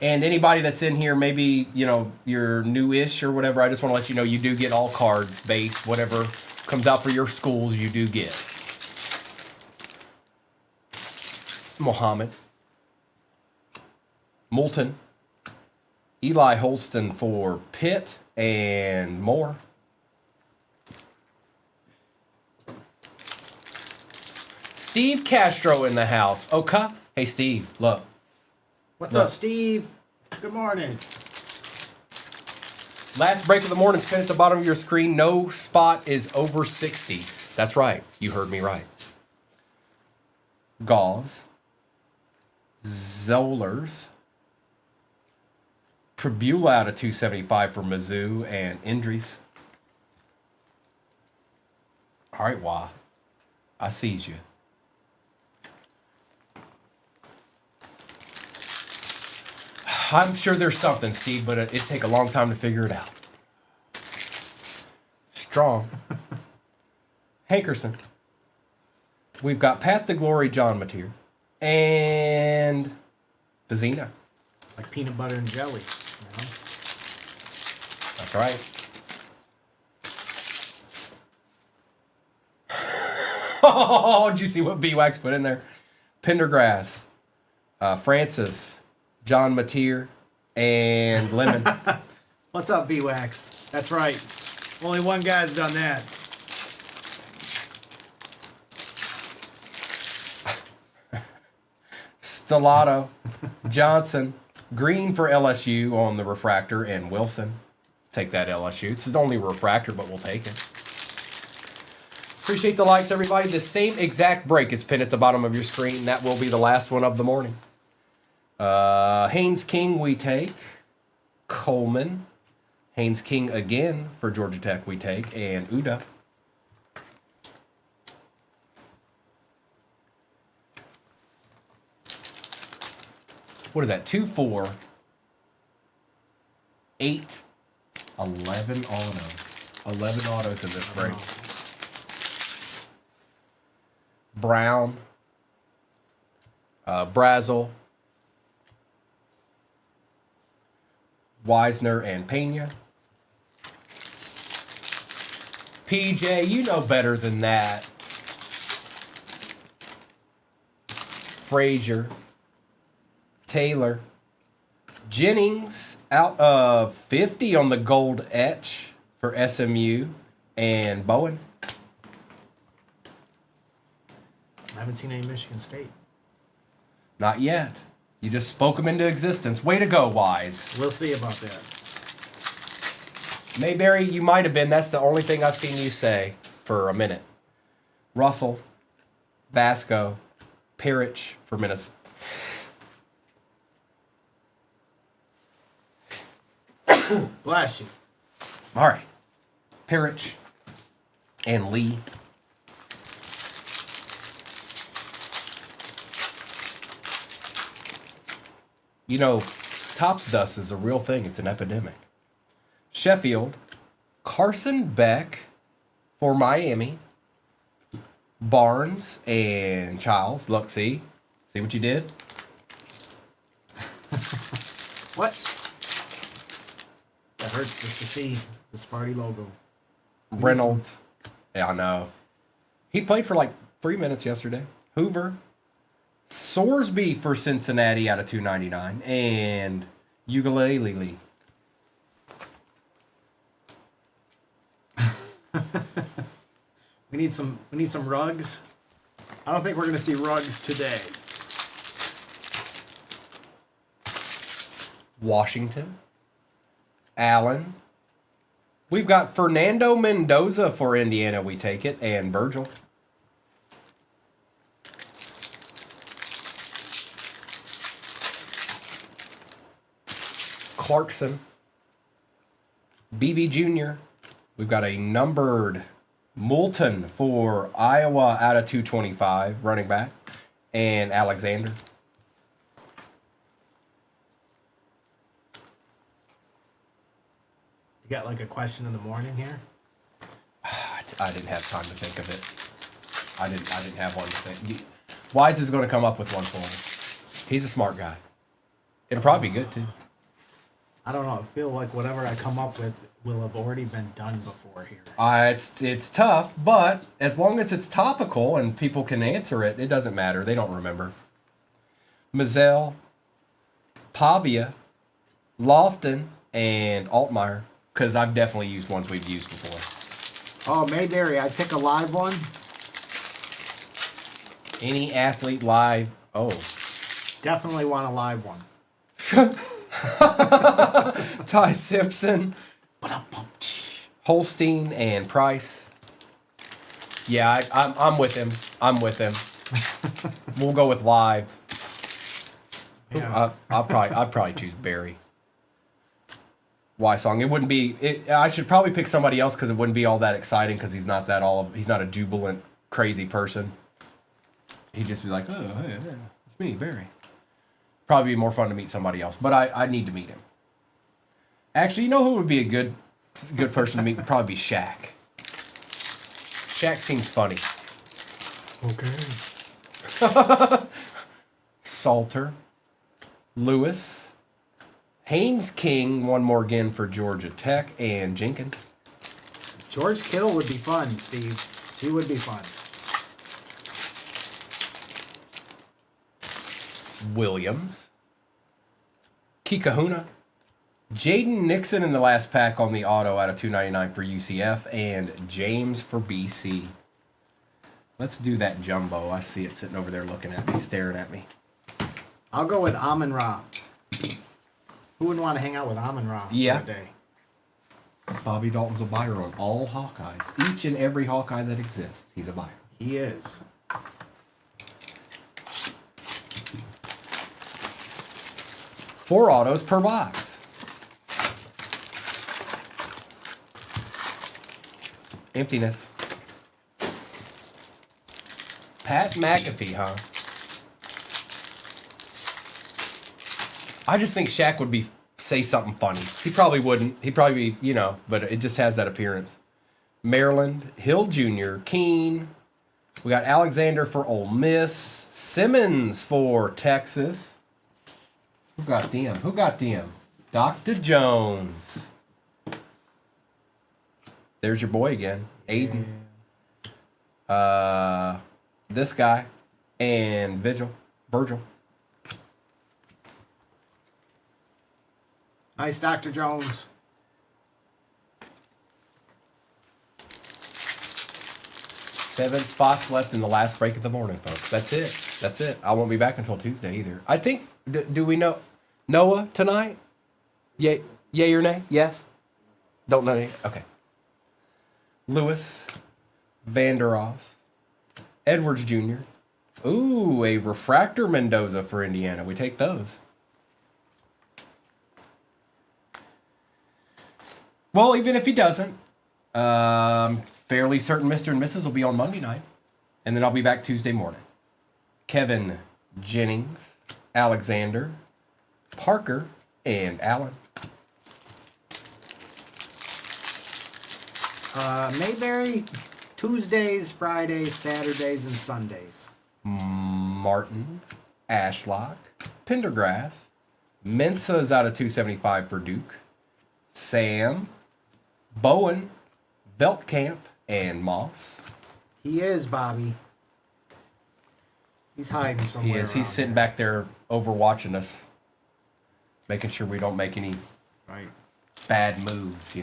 And anybody that's in here, maybe, you know, you're new-ish or whatever, I just want to let you know you do get all cards, base, whatever comes out for your schools, you do get. Mohammed, Moulton, Eli Holston for Pitt, and more. Steve Castro in the house. Okay. Hey, Steve, look. What's Look. up, Steve? Good morning. Last break of the morning, spin at the bottom of your screen. No spot is over 60. That's right. You heard me right. Gauze. Zollers. Tribula out of 275 for Mizzou and Indries. All right, Wah. I sees you. I'm sure there's something, Steve, but it'd take a long time to figure it out. Strong. Hankerson. We've got Path to Glory, John Mateer. And Vizina. Like peanut butter and jelly. You know? That's right. Oh, did you see what B-Wax put in there? Pendergrass, Francis, John Mateer, and Lemon. What's up, B-Wax? That's right. Only one guy's done that. Stellato, Johnson, Green for LSU on the refractor, and Wilson. Take that, LSU. It's the only refractor, but we'll take it. Appreciate the likes, everybody. The same exact break is pinned at the bottom of your screen. That will be the last one of the morning. Haynes King, we take. Coleman. Haynes King again for Georgia Tech, we take. And Uda. What is that? 2, 4, 8, 11 autos. 11 autos in this break. Brown, Brazel, Wisner, and Pena. PJ, you know better than that. Frazier, Taylor, Jennings out of 50 on the gold etch for SMU, and Bowen. I haven't seen any Michigan State. Not yet. You just spoke them into existence. Way to go, Wise. We'll see about that. Mayberry, you might have been. That's the only thing I've seen you say for a minute. Russell, Vasco, Parrish for Minnesota. Bless you. All right. Parrish and Lee. You know, Topps dust is a real thing. It's an epidemic. Sheffield, Carson Beck for Miami, Barnes and Childs. Look, see what you did? What? That hurts just to see the Sparty logo. Reynolds. Yeah, I know. He played for like 3 minutes yesterday. Hoover. Sorsby for Cincinnati out of 299. And Ukulele. We need some rugs. I don't think we're gonna see rugs today. Washington. Allen. We've got Fernando Mendoza for Indiana, we take it, and Virgil. Clarkson. BB Jr. We've got a numbered Moulton for Iowa out of 225, running back, and Alexander. You got like a question in the morning here? I didn't have time to think of it. I didn't have one to think. Wise is going to come up with one for me. He's a smart guy. It'll probably be good too. I don't know. I feel like whatever I come up with will have already been done before here. It's tough, but as long as it's topical and people can answer it, it doesn't matter. They don't remember. Mazzell, Pavia, Lofton, and Altmaier, because I've definitely used ones we've used before. Oh, Mayberry, I pick a live one. Any athlete live. Oh. Definitely want a live one. Ty Simpson, Holstein, and Price. Yeah, I'm with him. We'll go with live. Yeah. I'll probably choose Barry. Y song. It wouldn't be. I should probably pick somebody else because it wouldn't be all that exciting because he's not he's not a jubilant, crazy person. He'd just be like, oh, hey, it's me, Barry. Probably be more fun to meet somebody else, but I need to meet him. Actually, you know who would be a good person to meet? Would probably be Shaq. Shaq seems funny. Okay. Salter, Lewis, Haynes King, one more again for Georgia Tech, and Jenkins. George Kittle would be fun, Steve. She would be fun. Williams, Kikahuna, Jaden Nixon in the last pack on the auto out of 299 for UCF, and James for BC. Let's do that jumbo. I see it sitting over there looking at me, staring at me. I'll go with Amon Ra. Who wouldn't want to hang out with Amon Ra Yeah. for a day? Bobby Dalton's a buyer on all Hawkeyes. Each and every Hawkeye that exists, he's a buyer. He is. Four autos per box. Emptiness. Pat McAfee, huh? I just think Shaq would say something funny. He probably wouldn't. He'd probably be, but it just has that appearance. Maryland, Hill Jr., Keene. We got Alexander for Ole Miss. Simmons for Texas. Who got them? Dr. Jones. There's your boy again, Aiden. This guy and Virgil. Nice, Dr. Jones. Seven spots left in the last break of the morning, folks. That's it. I won't be back until Tuesday either. I think, do we know Noah tonight? Yay or nay? Yes? Don't know any? Okay. Lewis, Vandeross, Edwards Jr. Ooh, a refractor Mendoza for Indiana. We take those. Well, even if he doesn't, fairly certain Mr. and Mrs. will be on Monday night. And then I'll be back Tuesday morning. Kevin Jennings, Alexander, Parker, and Allen. Mayberry, Tuesdays, Fridays, Saturdays, and Sundays. Martin, Ashlock, Pendergrass, Mensa's out of 275 for Duke, Sam, Bowen, Veltkamp, and Moss. He is, Bobby. He's hiding somewhere. He is. He's sitting back there overwatching us, making sure we don't make any bad moves,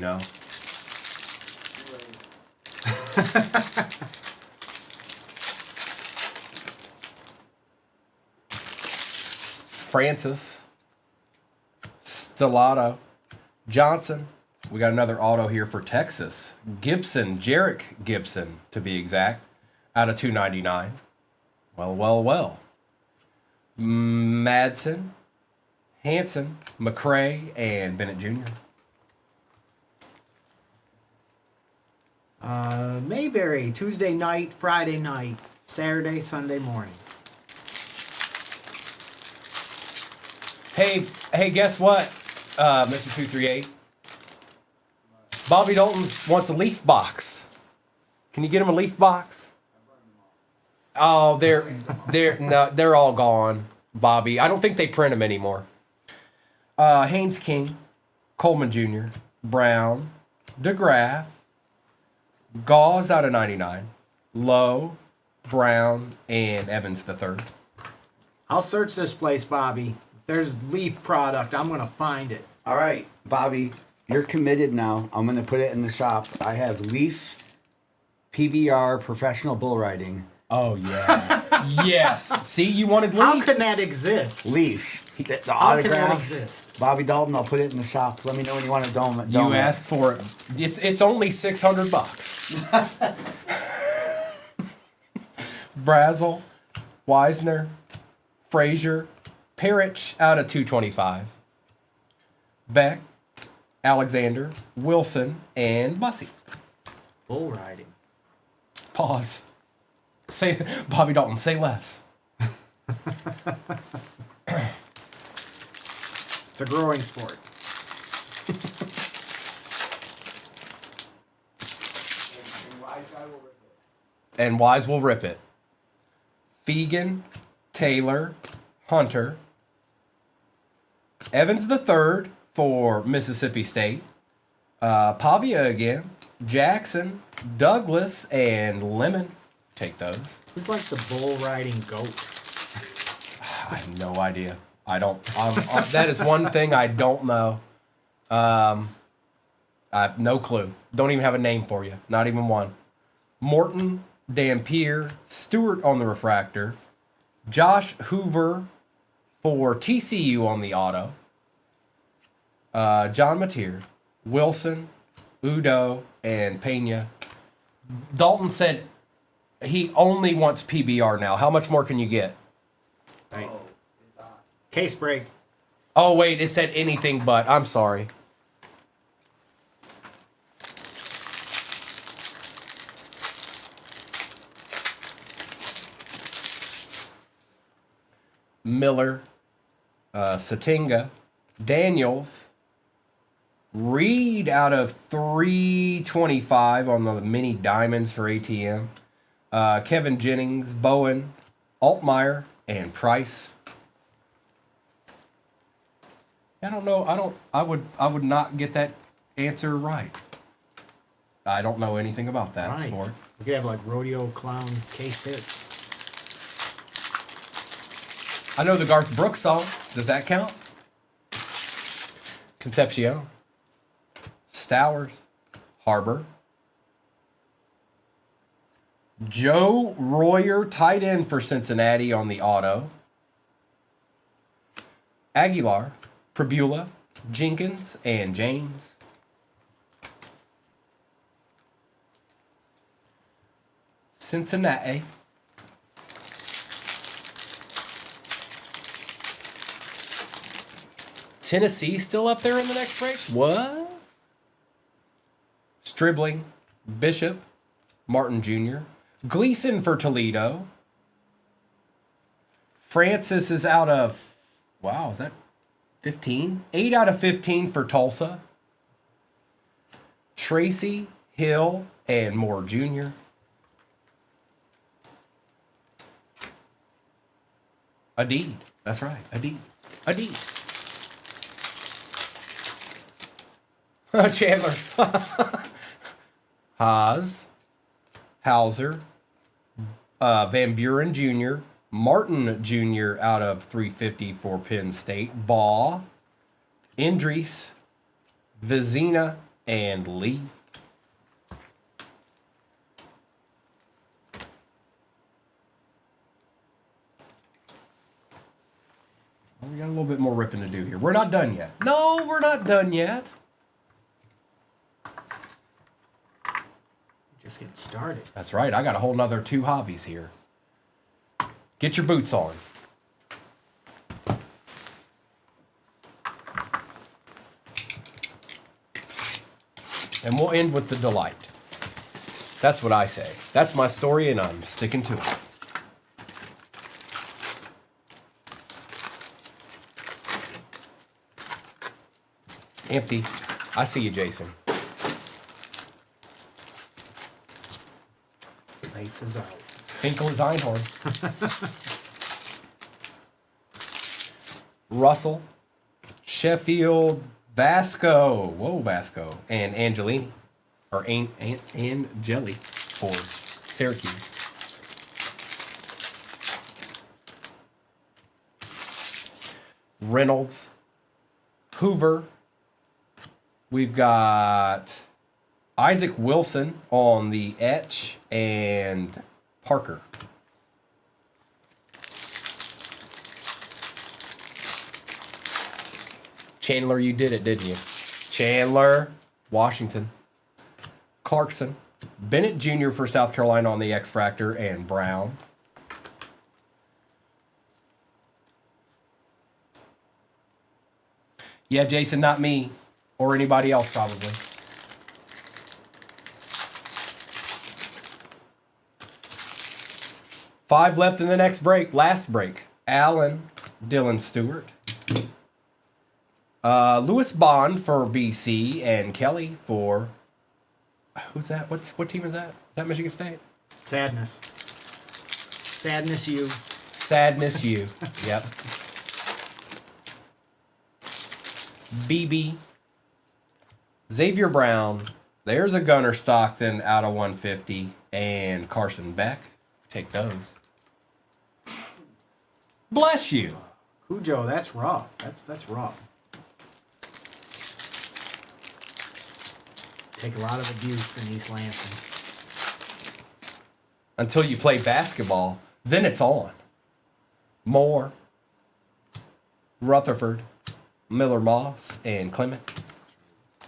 Francis, Stellato, Johnson. We got another auto here for Texas. Gibson, Jarek Gibson, to be exact, out of 299. Well. Madsen, Hanson, McCray, and Bennett Jr. Mayberry, Tuesday night, Friday night, Saturday, Sunday morning. Hey, guess what, Mr. 238? Bobby Dalton wants a leaf box. Can you get him a leaf box? Oh, they're all gone, Bobby. I don't think they print them anymore. Haynes King, Coleman Jr., Brown, DeGraff, Gauze out of 99, Lowe, Brown, and Evans the third. I'll search this place, Bobby. If there's leaf product, I'm going to find it. All right, Bobby, you're committed now. I'm going to put it in the shop. I have Leaf, PBR, professional bull riding. Oh, yeah. Yes. See, you wanted leaf. How can that exist? Leaf. The How can that autographs. exist? Bobby Dalton, I'll put it in the shop. Let me know when you want to dome it. You asked for it. It's only $600. Brazel, Wisner, Frazier, Parrish out of 225. Beck, Alexander, Wilson, and Bussy. Bull riding. Pause. Say, Bobby Dalton, say less. It's a growing sport. And Wise will rip it. Fegan, Taylor, Hunter, Evans the third for Mississippi State, Pavia again, Jackson, Douglas, and Lemon. Take those. Who's like the bull riding goat? I have no idea. I don't. That is one thing I don't know. I have no clue. Don't even have a name for you. Not even one. Morton, Dampier, Stewart on the refractor, Josh Hoover for TCU on the auto, John Mateer, Wilson, Udo, and Pena. Dalton said he only wants PBR now. How much more can you get? Right. Case break. Oh, wait, it said anything but. I'm sorry. Miller, Satinga, Daniels, Reed out of 325 on the mini diamonds for ATM, Kevin Jennings, Bowen, Altmaier, and Price. I don't know. I would not get that answer right. I don't know anything about that Right. sport. We could have like rodeo clown case hits. I know the Garth Brooks song. Does that count? Concepcion, Stowers, Harbor, Joe Royer, tight end for Cincinnati on the auto, Aguilar, Prabula, Jenkins, and James. Cincinnati. Tennessee still up there in the next break? What? Stribling, Bishop, Martin Jr., Gleason for Toledo. Francis is out of, wow, is that 15? 8 out of 15 for Tulsa. Tracy, Hill, and Moore Jr. Adeed. That's right. Adeed. Adeed. Chandler. Haas. Hauser. Van Buren Jr. Martin Jr. out of 350 for Penn State. Baugh. Indries. Vizina. And Lee. We got a little bit more ripping to do here. We're not done yet. No, we're not done yet. Just getting started. That's right. I got a whole nother 2 hobbies here. Get your boots on. And we'll end with the delight. That's what I say. That's my story, and I'm sticking to it. Empty. I see you, Jason. Nice as out. Finkel is Einhorn. Russell, Sheffield, Vasco. Whoa, Vasco. And Angelini. Or Angeli for Syracuse. Reynolds, Hoover. We've got Isaac Wilson on the etch and Parker. Chandler, you did it, didn't you? Chandler, Washington. Clarkson, Bennett Jr. for South Carolina on the X-Fractor, and Brown. Yeah, Jason, not me. Or anybody else, probably. Five left in the next break. Last break. Allen, Dylan Stewart. Lewis Bond for BC and Kelly for... Who's that? What team is that? Is that Michigan State? Sadness. Sadness you. Sadness you. Yep. BB. Xavier Brown. There's a Gunner Stockton out of 150. And Carson Beck. Take those. Bless you. Cujo, that's rough. That's rough. Take a lot of abuse in East Lansing. Until you play basketball, then it's on. Moore, Rutherford, Miller Moss, and Clement.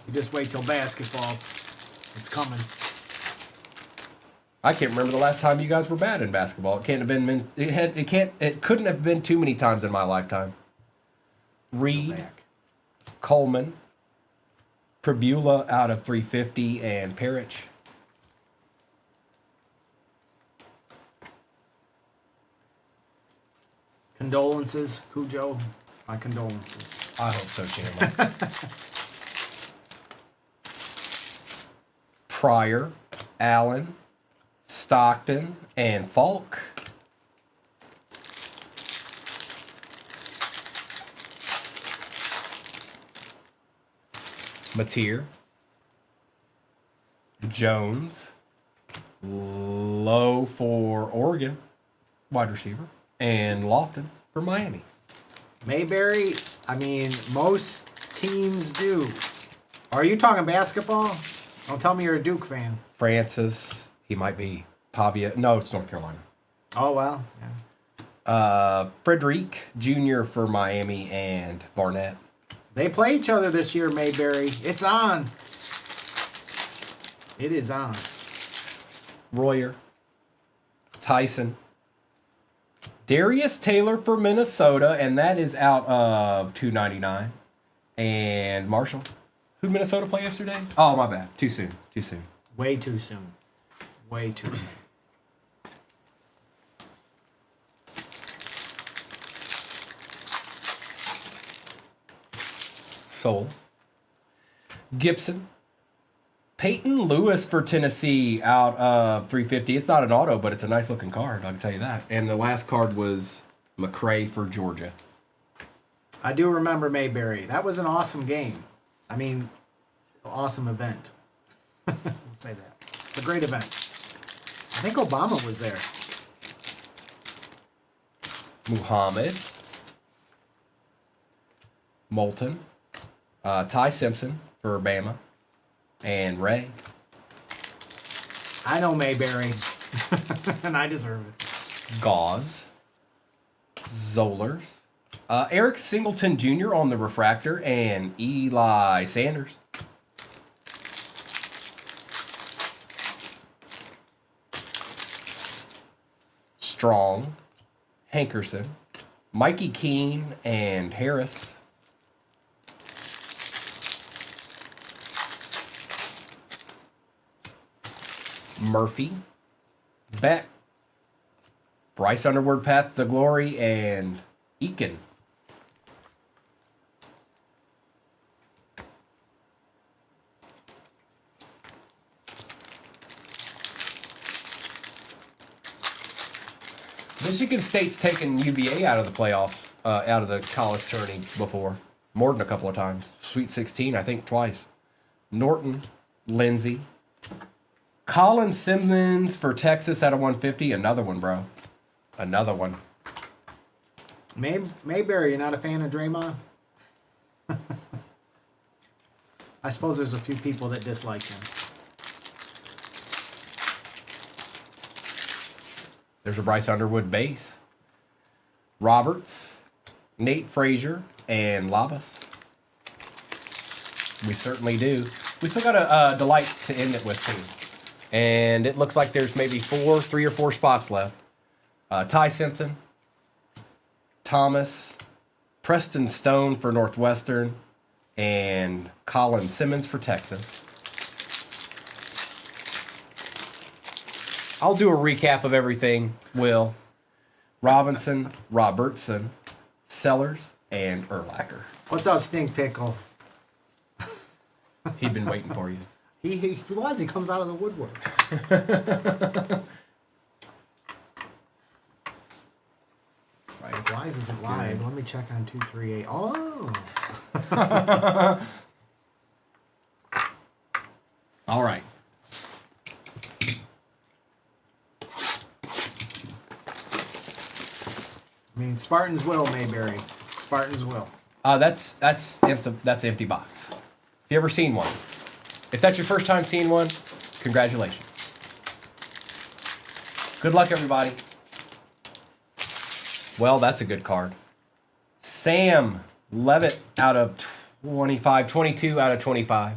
You just wait till basketball. It's coming. I can't remember the last time you guys were bad in basketball. It can't have been. It couldn't have been too many times in my lifetime. Reed, Coleman, Pribula out of 350, and Parrish. Condolences, Cujo. My condolences. I hope so, Chandler. Pryor, Allen, Stockton, and Falk. Mateer, Jones, Lowe for Oregon, wide receiver, and Lofton for Miami. Mayberry, I mean, most teams do. Are you talking basketball? Don't tell me you're a Duke fan. Francis, he might be. Pavia, no, it's North Carolina. Oh, well. Yeah. Frederic Jr. for Miami and Barnett. They play each other this year, Mayberry. It's on. It is on. Royer, Tyson, Darius Taylor for Minnesota, and that is out of 299. And Marshall. Who did Minnesota play yesterday? Oh, my bad. Too soon. Too soon. Way too soon. Way too soon. Soul. Gibson. Peyton Lewis for Tennessee out of 350. It's not an auto, but it's a nice looking card, I can tell you that. And the last card was McCray for Georgia. I do remember Mayberry. That was an awesome game. I mean, awesome event. We'll say that. It's a great event. I think Obama was there. Muhammad. Moulton. Ty Simpson for Bama. And Ray. I know Mayberry. And I deserve it. Gauze. Zollers. Eric Singleton Jr. on the refractor. And Eli Sanders. Strong. Hankerson. Mikey Keene and Harris. Murphy, Beck, Bryce Underwood, Path to Glory, and Eakin. Michigan State's taken UVA out of the playoffs, out of the college tourney before. More than a couple of times. Sweet 16, I think twice. Norton, Lindsey. Colin Simmons for Texas out of 150. Another one, bro. Another one. Mayberry, you're not a fan of Draymond? I suppose there's a few people that dislike him. There's a Bryce Underwood base. Roberts, Nate Frazier, and Labas. We certainly do. We still got a delight to end it with, too. And it looks like there's maybe 3 or 4 spots left. Ty Simpson, Thomas, Preston Stone for Northwestern, and Colin Simmons for Texas. I'll do a recap of everything. Will, Robinson, Robertson, Sellers, and Urlacher. What's up, Stink Pickle? He'd been waiting for you. He was. He comes out of the woodwork. Right. If Wise isn't live, let me check on 238. Oh. All right. I mean, Spartans will, Mayberry. Spartans will. That's empty box. Have you ever seen one? If that's your first time seeing one, congratulations. Good luck, everybody. Well, that's a good card. Sam Levitt out of 25, 22 out of 25.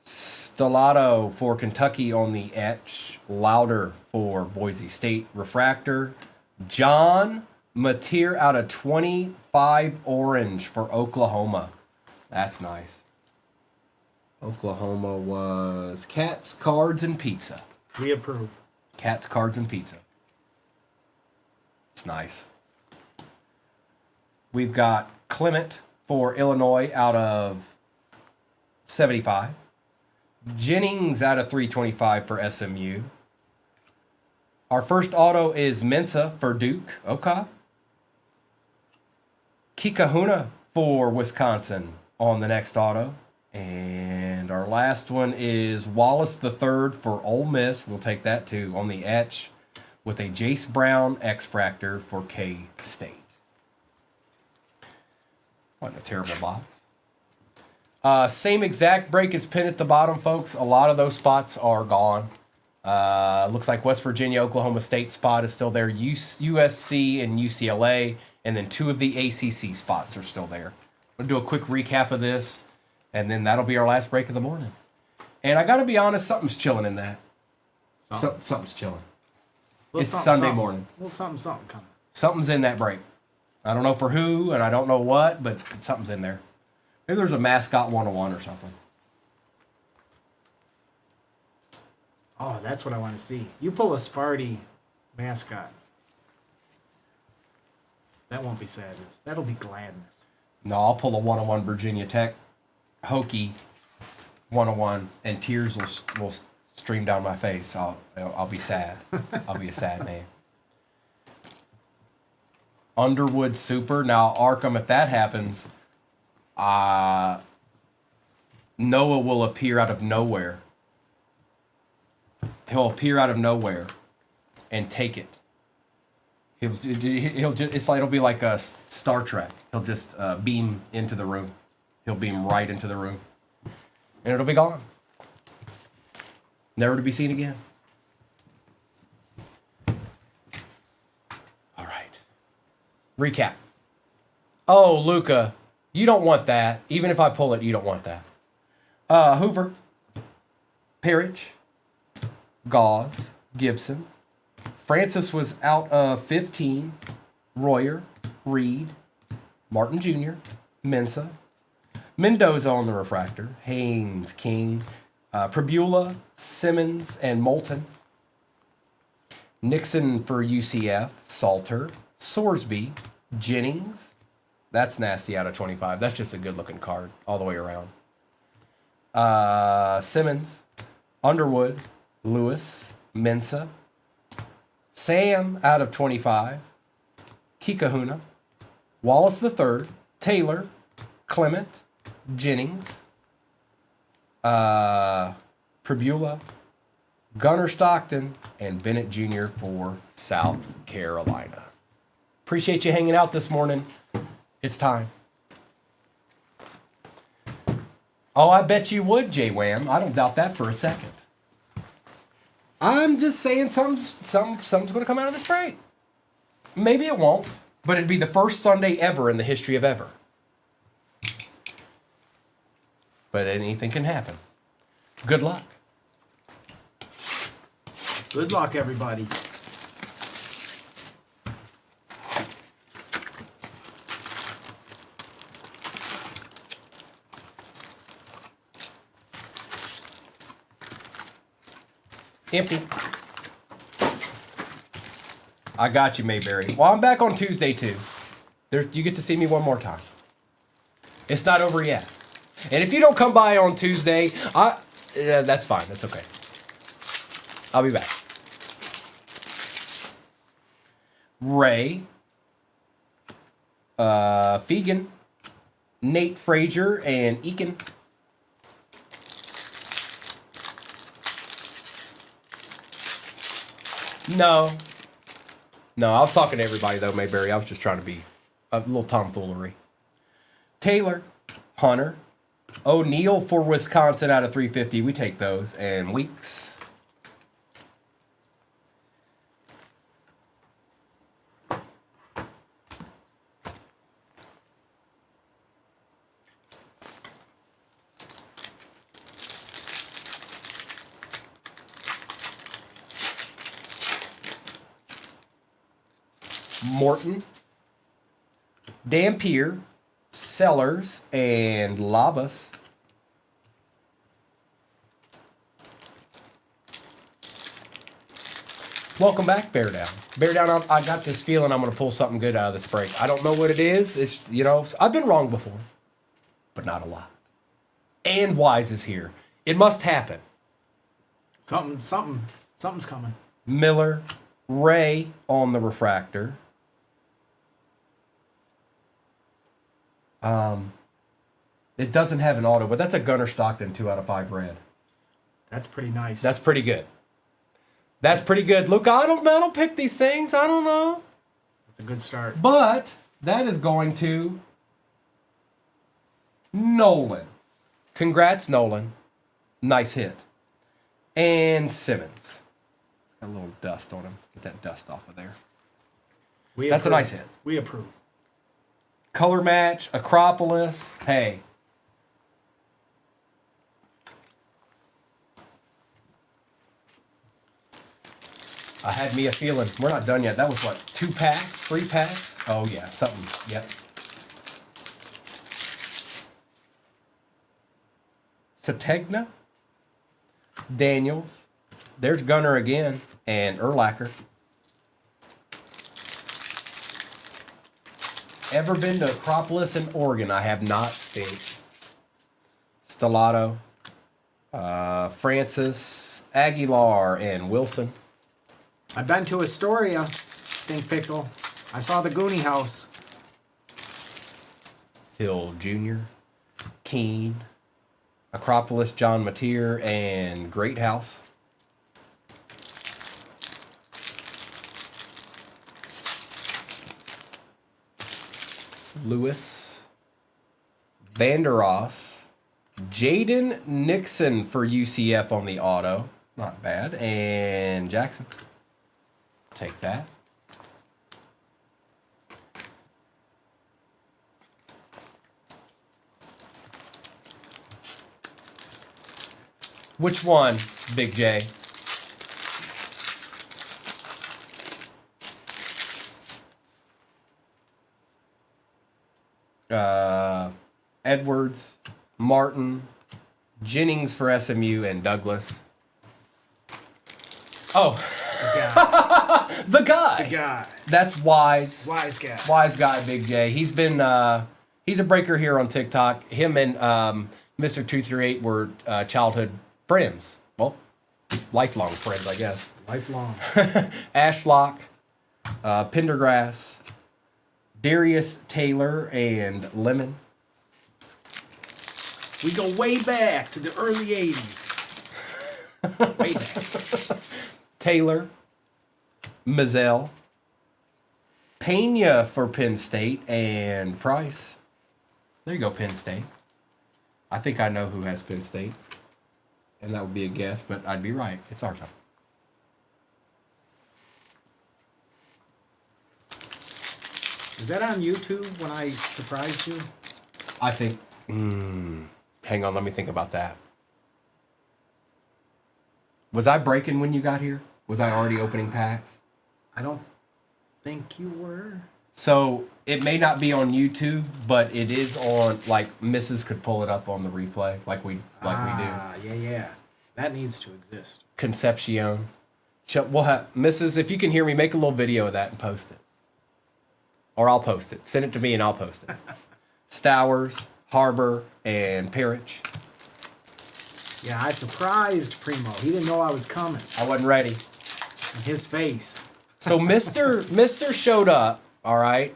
Stellato for Kentucky on the etch. Louder for Boise State refractor. John Mateer out of 25 orange for Oklahoma. That's nice. Oklahoma was Cats, Cards, and Pizza. We approve. Cats, Cards, and Pizza. It's nice. We've got Clement for Illinois out of 75. Jennings out of 325 for SMU. Our first auto is Mensa for Duke. Okay. Kikahuna for Wisconsin on the next auto. And our last one is Wallace III for Ole Miss. We'll take that too on the etch with a Jace Brown X-Fractor for K-State. Wasn't a terrible box. Same exact break as pin at the bottom, folks. A lot of those spots are gone. Looks like West Virginia, Oklahoma State spot is still there. USC and UCLA, and then 2 of the ACC spots are still there. We'll do a quick recap of this, and then that'll be our last break of the morning. And I got to be honest, something's chilling in that. Something's chilling. It's Sunday morning. Well, something coming. Something's in that break. I don't know for who, and I don't know what, but something's in there. Maybe there's a mascot 101 or something. Oh, that's what I want to see. You pull a Sparty mascot. That won't be sadness. That'll be gladness. No, I'll pull a 101 Virginia Tech Hokie 101, and tears will stream down my face. I'll be sad. I'll be a sad man. Underwood Super. Now, Arkham, if that happens, Noah will appear out of nowhere. He'll appear out of nowhere and take it. He'll just, it'll be like a Star Trek. He'll just beam into the room. He'll beam right into the room. And it'll be gone. Never to be seen again. All right. Recap. Oh, Luca, you don't want that. Even if I pull it, you don't want that. Hoover, Parrish, Gauze, Gibson. Francis was out of 15. Royer, Reed, Martin Jr., Mensa. Mendoza on the refractor. Haynes, King, Pribula, Simmons, and Moulton. Nixon for UCF. Salter, Sorsby, Jennings. That's nasty out of 25. That's just a good-looking card all the way around. Simmons, Underwood, Lewis, Mensa. Sam out of 25. Kikahuna, Wallace III, Taylor, Clement, Jennings, Pribula, Gunnar Stockton, and Bennett Jr. for South Carolina. Appreciate you hanging out this morning. It's time. Oh, I bet you would, J-Wham. I don't doubt that for a second. I'm just saying something's going to come out of this break. Maybe it won't, but it'd be the first Sunday ever in the history of ever. But anything can happen. Good luck. Good luck, everybody. Empty. I got you, Mayberry. Well, I'm back on Tuesday, too. You get to see me one more time. It's not over yet. And if you don't come by on Tuesday, that's fine. That's okay. I'll be back. Ray. Fegan. Nate Frazier and Eakin. No, I was talking to everybody though, Mayberry. I was just trying to be a little tomfoolery. Taylor, Hunter, O'Neal for Wisconsin out of 350. We take those. And Weeks. Morton, Dampier, Sellers, and Lavas. Welcome back, Bear Down. Bear Down, I got this feeling I'm going to pull something good out of this break. I don't know what it is. It's, I've been wrong before, but not a lot. And Wise is here. It must happen. Something's coming. Miller, Ray on the refractor. It doesn't have an auto, but that's a Gunnar Stockton 2 out of 5 red. That's pretty nice. That's pretty good. That's pretty good. Luke, I don't pick these things. I don't know. That's a good start. But that is going to Nolan. Congrats, Nolan. Nice hit. And Simmons. Got a little dust on him. Get that dust off of there. That's a nice hit. We approve. Color match, Acropolis. Hey. I had me a feeling. We're not done yet. That was what? 2 packs? 3 packs? Oh, yeah. Something. Yep. Sategna. Daniels. There's Gunner again. And Urlacher. Ever been to Acropolis in Oregon? I have not, Steve. Stellato. Francis. Aguilar. And Wilson. I've been to Astoria, Stink Pickle. I saw the Goonie House. Hill Jr., Keene, Acropolis, John Mateer, and Great House. Lewis, Vandeross, Jaden Nixon for UCF on the auto. Not bad. And Jackson. Take that. Which one, Big J? Edwards, Martin, Jennings for SMU, and Douglas. Oh. The guy. The guy. That's Wise. Wise guy. Wise guy, Big J. He's been, he's a breaker here on TikTok. Him and Mr. 238 were childhood friends. Well, lifelong friends, I guess. Lifelong. Ashlock, Pendergrass, Darius Taylor, and Lemon. We go way back to the early 80s. Way back. Taylor, Mazzell, Pena for Penn State, and Price. There you go, Penn State. I think I know who has Penn State. And that would be a guess, but I'd be right. It's our time. Is that on YouTube when I surprised you? I think... hang on, let me think about that. Was I breaking when you got here? Was I already opening packs? I don't think you were. So it may not be on YouTube, but it is on, like, Mrs. could pull it up on the replay, like we do. Yeah. That needs to exist. Concepcion. We'll have Mrs. If you can hear me, make a little video of that and post it, or I'll post it. Send it to me and I'll post it. Stowers, Harbor, and Parrish. Yeah, I surprised Primo. He didn't know I was coming. I wasn't ready. In his face. So Mister showed up, all right,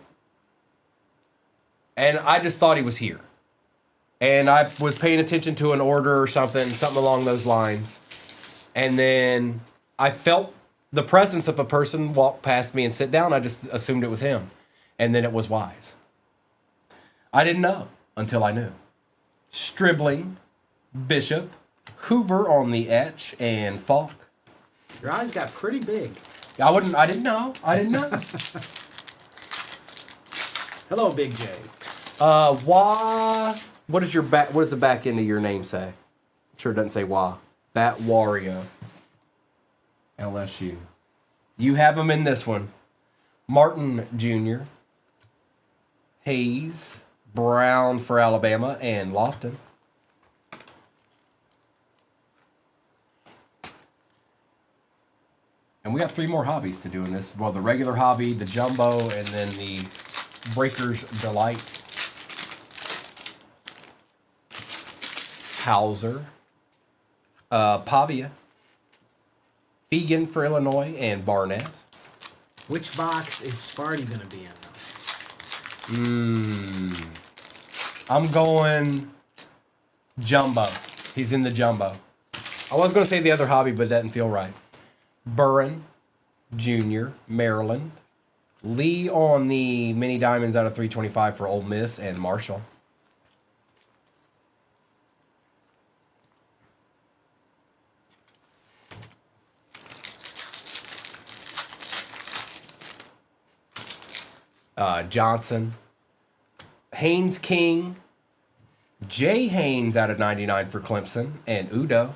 and I just thought he was here, and I was paying attention to an order or something along those lines, and then I felt the presence of a person walk past me and sit down. I just assumed it was him, and then it was Wise. I didn't know until I knew. Stribling, Bishop, Hoover on the etch, and Falk. Your eyes got pretty big. I didn't know. Hello, Big J. What does the back end of your name say? Sure doesn't say Wah. Bat Wario. LSU. You have them in this one. Martin Jr. Hayes, Brown for Alabama, and Lofton. And we got 3 more hobbies to do in this. Well, the regular hobby, the jumbo, and then the Breaker's Delight. Hauser. Pavia. Fegan for Illinois, and Barnett. Which box is Sparty going to be in? I'm going jumbo. He's in the jumbo. I was going to say the other hobby, but it doesn't feel right. Burren Jr., Maryland. Lee on the mini diamonds out of 325 for Ole Miss, and Marshall. Johnson. Haynes King. Jay Haynes out of 99 for Clemson, and Udo.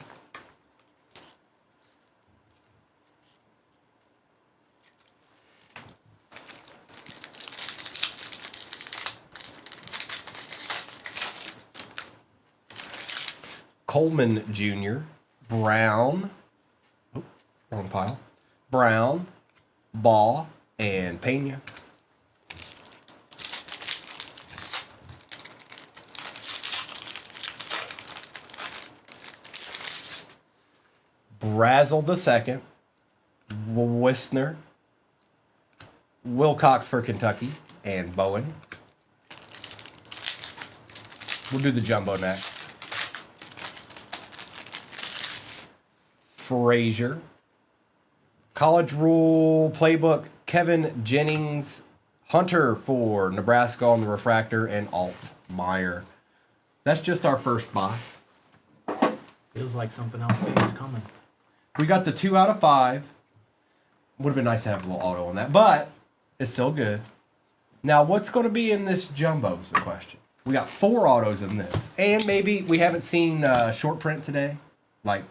Coleman Jr., Brown, wrong pile, Brown, Ball, and Pena. Brazel II, Wisner, Wilcox for Kentucky, and Bowen. We'll do the jumbo next. Frazier. College Rule Playbook, Kevin Jennings, Hunter for Nebraska on the refractor, and Altmaier. That's just our first box. Feels like something else big is coming. We got the 2 out of 5. Would have been nice to have a little auto on that, but it's still good. Now, what's going to be in this jumbo is the question. We got 4 autos in this. And maybe we haven't seen short print today, like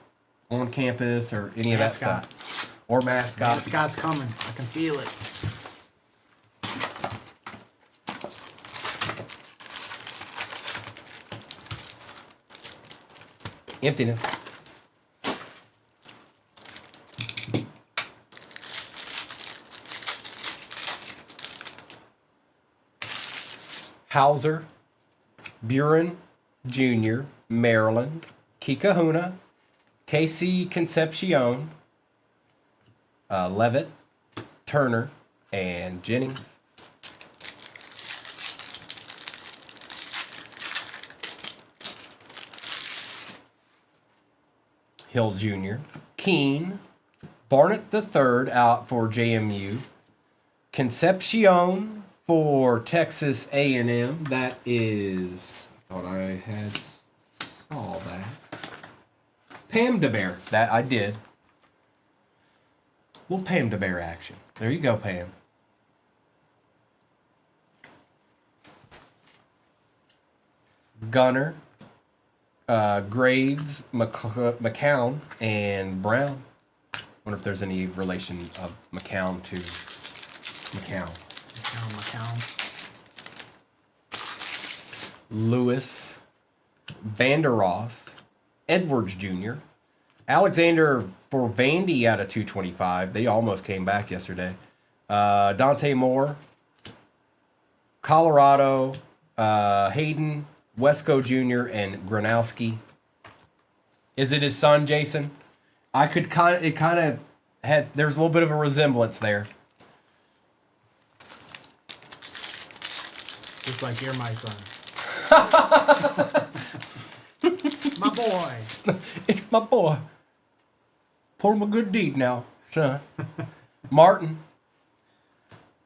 on campus or any Mascot. of that stuff. Or mascot. Mascot's coming. I can feel it. Emptiness. Hauser, Buren Jr., Maryland, Kikahuna, KC Concepcion, Levitt, Turner, and Jennings. Hill Jr., Keene, Barnett III out for JMU, Concepcion for Texas A&M. That is, I thought I had saw that. Pam DeBear. That I did. Little Pam DeBear action. There you go, Pam. Gunner, Graves, McCown, and Brown. Wonder if there's any relation of McCown to McCown. McCown. Lewis, Vander Ross, Edwards Jr., Alexander for Vandy out of 225. They almost came back yesterday. Dante Moore, Colorado, Hayden, Wesco Jr., and Gronowski. Is it his son, Jason? There's a little bit of a resemblance there. Just like you're my son. My boy. It's my boy. Pour him a good deed now, son. Martin,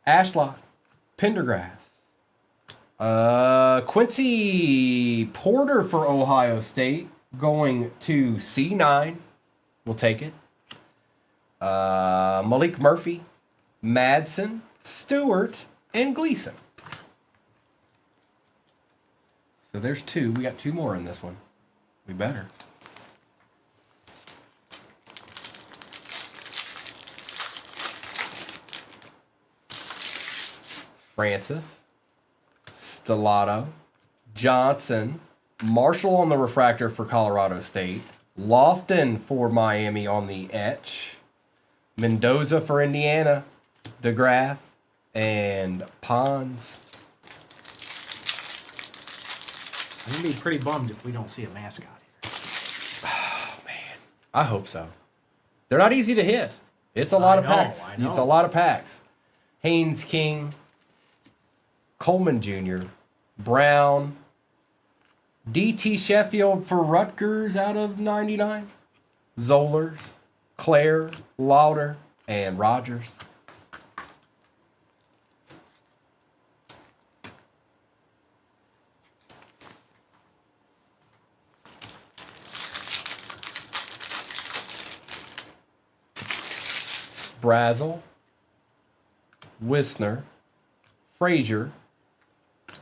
Ashlock, Pendergrass, Quincy Porter for Ohio State going to C9. We'll take it. Malik Murphy, Madsen, Stewart, and Gleason. So there's two. We got two more in this one. We better. Francis, Stellato, Johnson, Marshall on the refractor for Colorado State, Lofton for Miami on the etch, Mendoza for Indiana, DeGraff, and Pons. I'm going to be pretty bummed if we don't see a mascot here. Oh, man. I hope so. They're not easy to hit. It's a lot of packs. I know. It's a lot of packs. Haynes King, Coleman Jr., Brown, DT Sheffield for Rutgers out of 99, Zollers, Claire, Lauder, and Rogers. Brazel, Wisner, Frazier,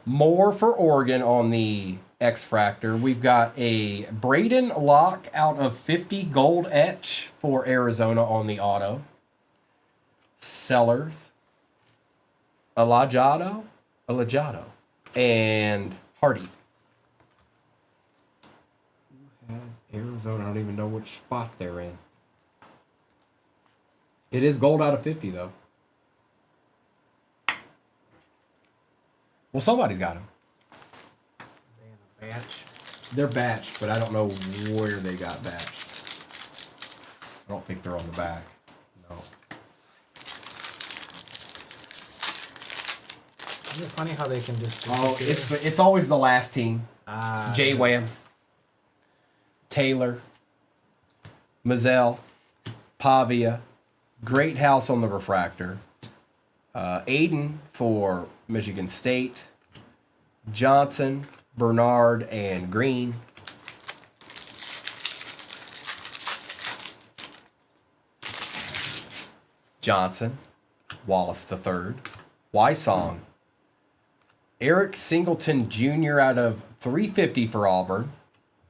Moore for Oregon on the X-Fractor. We've got a Braden Locke out of 50 gold etch for Arizona on the auto. Sellers, Alajado, and Hardy. Who has Arizona? I don't even know which spot they're in. It is gold out of 50, though. Well, somebody's got them. They have a batch. They're batched, but I don't know where they got batched. I don't think they're on the back. No. Isn't it funny how they can just... Oh, it's always the last team. J-Wham, Taylor, Mazzell, Pavia, Great House on the refractor, Aiden for Michigan State, Johnson, Bernard, and Green. Johnson, Wallace III, Wysong, Eric Singleton Jr. out of 350 for Auburn,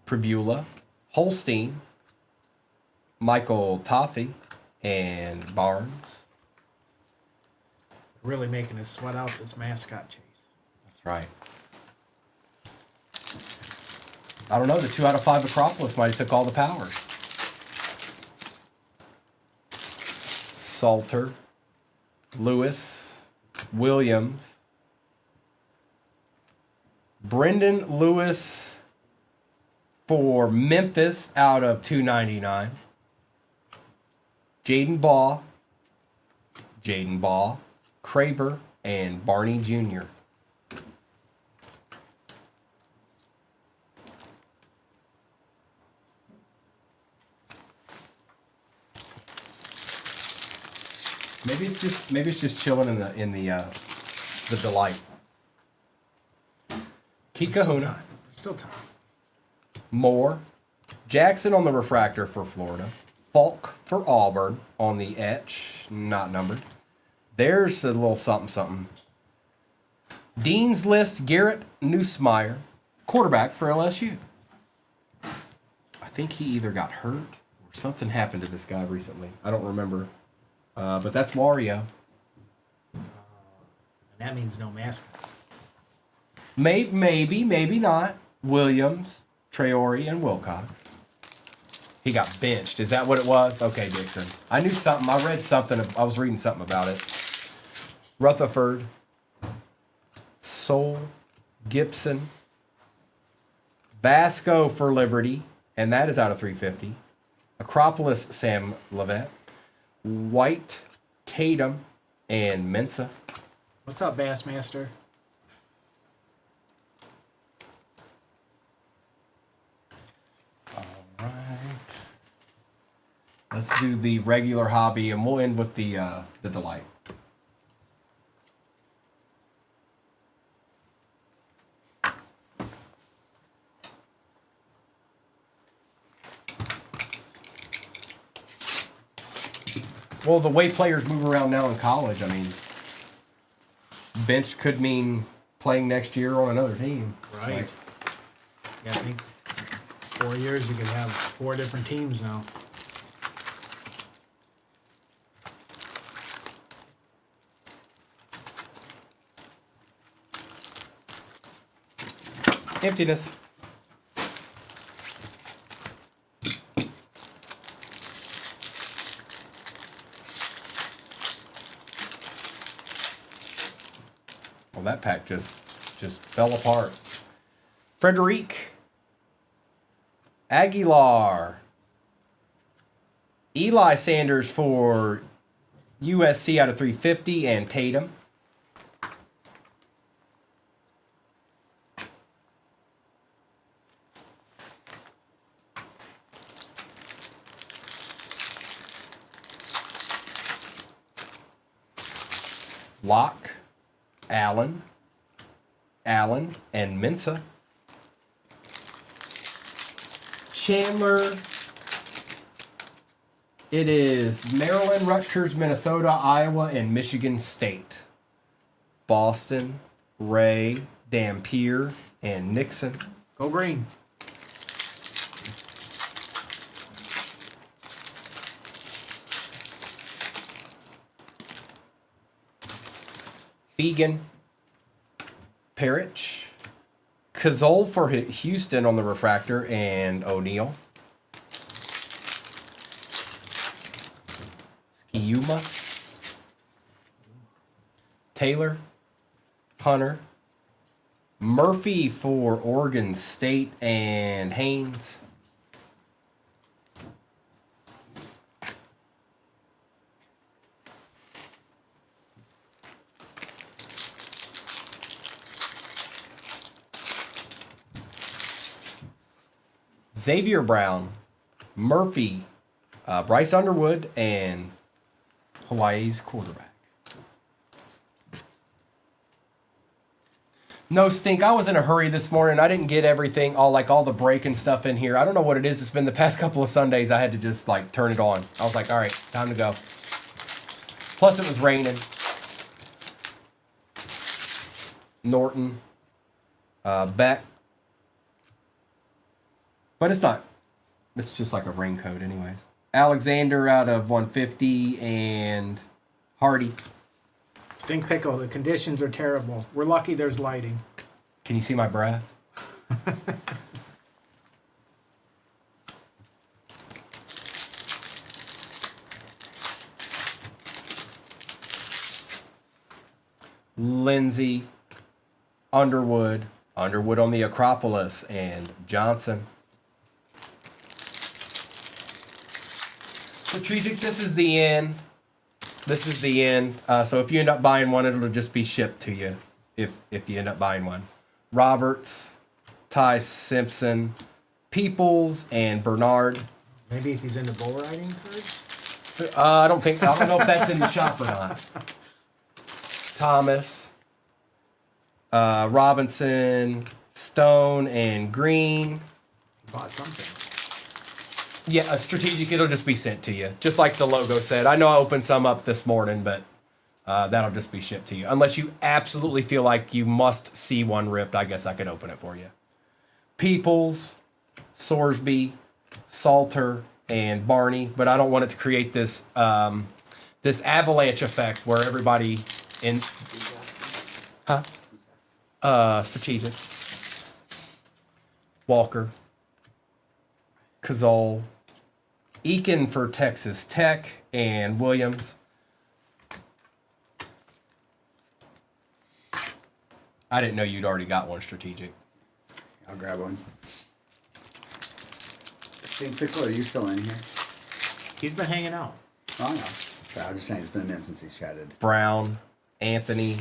Pribula, Holstein, Michael Toffee, and Barnes. Really making us sweat out this mascot chase. That's right. I don't know. The 2 out of 5 Acropolis might have took all the powers. Salter, Lewis, Williams, Brendan Lewis for Memphis out of 299. Jaden Baugh, Craver, and Barney Jr. Maybe it's just chilling in the delight. Keith Kahuna, Still time. Moore, Jackson on the refractor for Florida, Falk for Auburn on the etch, not numbered. There's a little something. Dean's List, Garrett Nussmeier, quarterback for LSU. I think he either got hurt or something happened to this guy recently. I don't remember. But that's Mario. And that means no mascot. Maybe not. Williams, Traore, and Wilcox. He got benched. Is that what it was? Okay, Dixon. I knew something. I read something. I was reading something about it. Rutherford. Sol. Gibson. Vasco for Liberty. And that is out of 350. Acropolis, Sam Levet. White, Tatum, and Mensa. What's up, Bassmaster? All right. Let's do the regular hobby, and we'll end with the delight. Well, the way players move around now in college, I mean, bench could mean playing next year on another team. Right. Like, Yeah, I think 4 years you could have 4 different teams now. emptiness. Well, that pack just fell apart. Frederic. Aguilar. Eli Sanders for USC out of 350, and Tatum. Locke, Allen, and Mensa. Chandler. It is Maryland, Rutgers, Minnesota, Iowa, and Michigan State. Boston, Ray, Dampier, and Nixon. Go green. Egan, Parrish, Kazol for Houston on the refractor, and O'Neal. Skiuma, Taylor, Hunter, Murphy for Oregon State, and Haynes. Xavier Brown, Murphy, Bryce Underwood, and Hawaii's quarterback. No, Stink, I was in a hurry this morning. I didn't get everything, all the break and stuff in here. I don't know what it is. It's been the past couple of Sundays. I had to just turn it on. I was like, all right, time to go. Plus it was raining. Norton, Beck. But it's not. It's just like a raincoat anyways. Alexander out of 150 and Hardy. Stink Pickle, the conditions are terrible. We're lucky there's lighting. Can you see my breath? Lindsay, Underwood on the Acropolis, and Johnson. Strategic, this is the end. This is the end. So if you end up buying one, it'll just be shipped to you if you end up buying one. Roberts, Ty Simpson, Peoples, and Bernard. Maybe if he's into bull riding cards? I don't know if that's in the shop or not. Thomas, Robinson, Stone, and Green. Bought something. Yeah, a strategic, it'll just be sent to you. Just like the logo said. I know I opened some up this morning, but that'll just be shipped to you. Unless you absolutely feel like you must see one ripped, I guess I could open it for you. Peoples, Sorsby, Salter, and Barney. But I don't want it to create this this avalanche effect where everybody in... Strategic. Walker. Kazol, Eakin for Texas Tech, and Williams. I didn't know you'd already got one strategic. I'll grab one. Stink Pickle, are you still in here? He's been hanging out. Oh, no. Okay, I'm just saying it's been a minute since he's chatted. Brown, Anthony,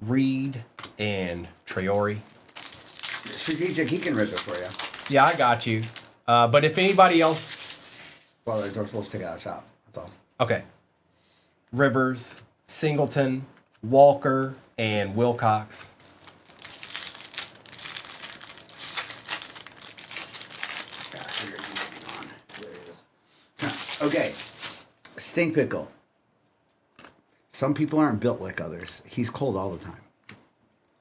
Reed, and Traore. Strategic, he can rip it for you. Yeah, I got you. But if anybody else... Well, they're supposed to take it out of the shop. That's all. Okay. Rivers, Singleton, Walker, and Wilcox. Gosh, here it is. Hang on. There it is. Okay. Stink Pickle. Some people aren't built like others. He's cold all the time.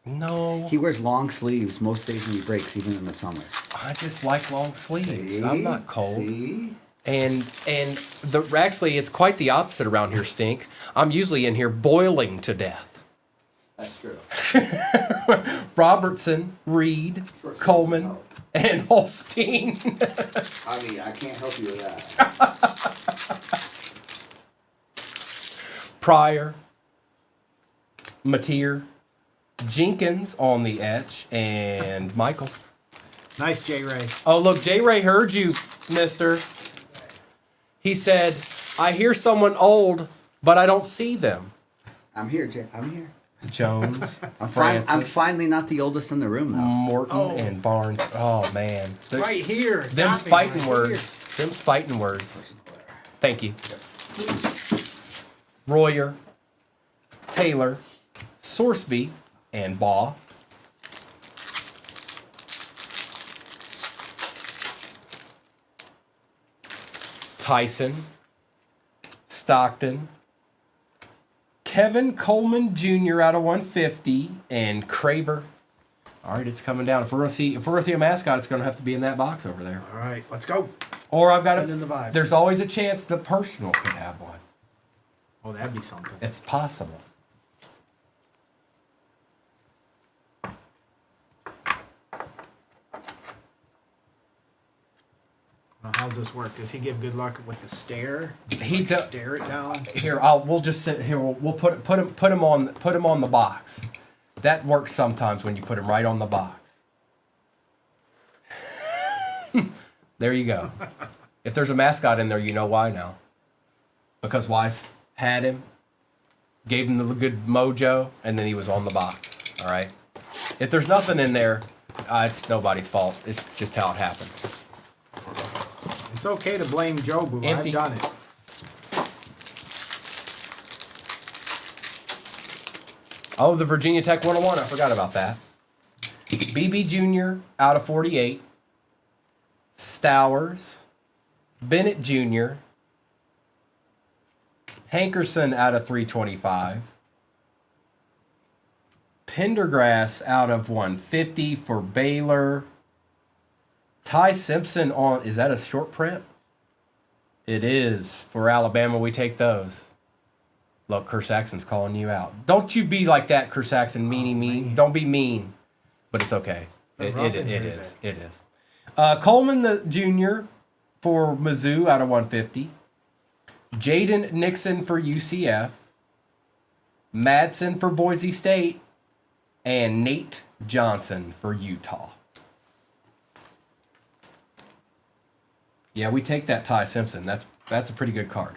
No, He wears long sleeves most days when he breaks, even in the summer. I just like long sleeves. See? I'm not cold. See? And actually, it's quite the opposite around here, Stink. I'm usually in here boiling to death. That's true. Robertson, Reed, Short sleeves Coleman, help. and Holstein. I mean, I can't help you with that. Pryor, Mateer, Jenkins on the etch, and Michael. Nice, J. Ray. Oh, look, J. Ray heard you, mister. He said, I hear someone old, but I don't see them. I'm here, Jay. I'm here. Jones, I'm Francis, finally not the oldest in the room, though. Morton, Oh. and Barnes. Oh, man. Right here. Them's Got me fighting right words. Them's fighting words. Thank you. Royer, Taylor, Sorsby, and Baugh. Tyson, Stockton, Kevin Coleman Jr. out of 150, and Craver. All right, it's coming down. If we're gonna see a mascot, it's gonna have to be in that box over there. All right, let's go. Or I've got Send in the vibes. There's always a chance the personal could have one. Oh, that'd be something. It's possible. Now, how's this work? Does he give good luck with the stare? He Like, do- stare it down. Here, we'll just sit here. We'll put him on the box. That works sometimes when you put him right on the box. There you go. If there's a mascot in there, you know why now. Because Weiss had him, gave him the good mojo, and then he was on the box. All right. If there's nothing in there, it's nobody's fault. It's just how it happened. It's okay to blame Jobu. Empty. I've done it. Oh, the Virginia Tech 101. I forgot about that. BB Jr. out of 48. Stowers. Bennett Jr. Hankerson out of 325. Pendergrass out of 150 for Baylor. Ty Simpson on, is that a short print? It is. For Alabama, we take those. Look, Kerr Saxon's calling you out. Don't you be like that, Kerr Saxon, mean. Don't be mean. But it's okay. been It rough in here is. It is. Coleman the Jr. for Mizzou out of 150. Jaden Nixon for UCF. Madsen for Boise State. And Nate Johnson for Utah. Yeah, we take that Ty Simpson. That's a pretty good card.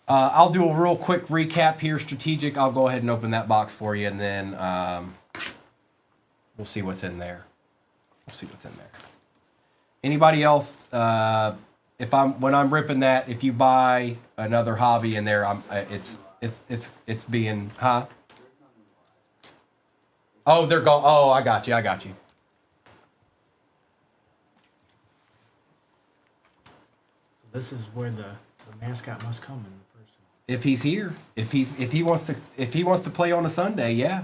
I'll do a real quick recap here, strategic. I'll go ahead and open that box for you, and then we'll see what's in there. Anybody else? When I'm ripping that, if you buy another hobby in there, it's being Oh, they're gone. Oh, I got you. So this is where the mascot must come in the person. If he's here, if he wants to play on a Sunday, yeah.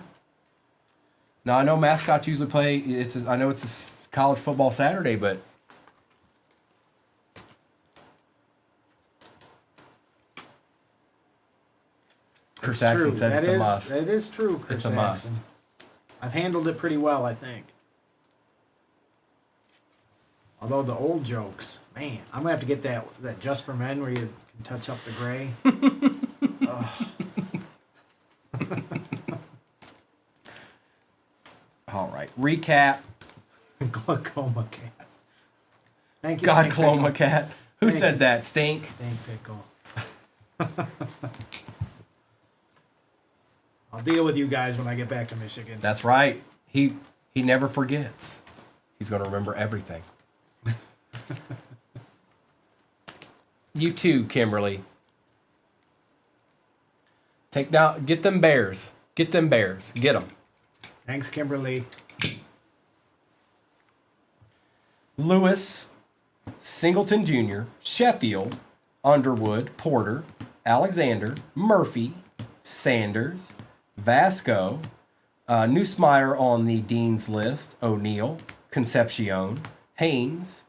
Now I know mascots usually play. I know it's a college football Saturday, but Chris Saxon said it's a must. That is true, Chris It's a must. Saxon. I've handled it pretty well, I think. Although the old jokes, man, I'm gonna have to get that Just for Men where you can touch up the gray. All right. Recap. Glaucoma cat. Thank you, God, Stink Cloma Pickle. Cat. Who Thank said you. that? Stink. Stink Pickle. I'll deal with you guys when I get back to Michigan. That's right. He never forgets. He's going to remember everything. You too, Kimberly. Get them bears. Get them bears. Get them. Thanks, Kimberly. Lewis, Singleton Jr., Sheffield, Underwood, Porter, Alexander, Murphy, Sanders, Vasco, Neusmeyer on the Dean's list, O'Neill, Concepcion, Haynes,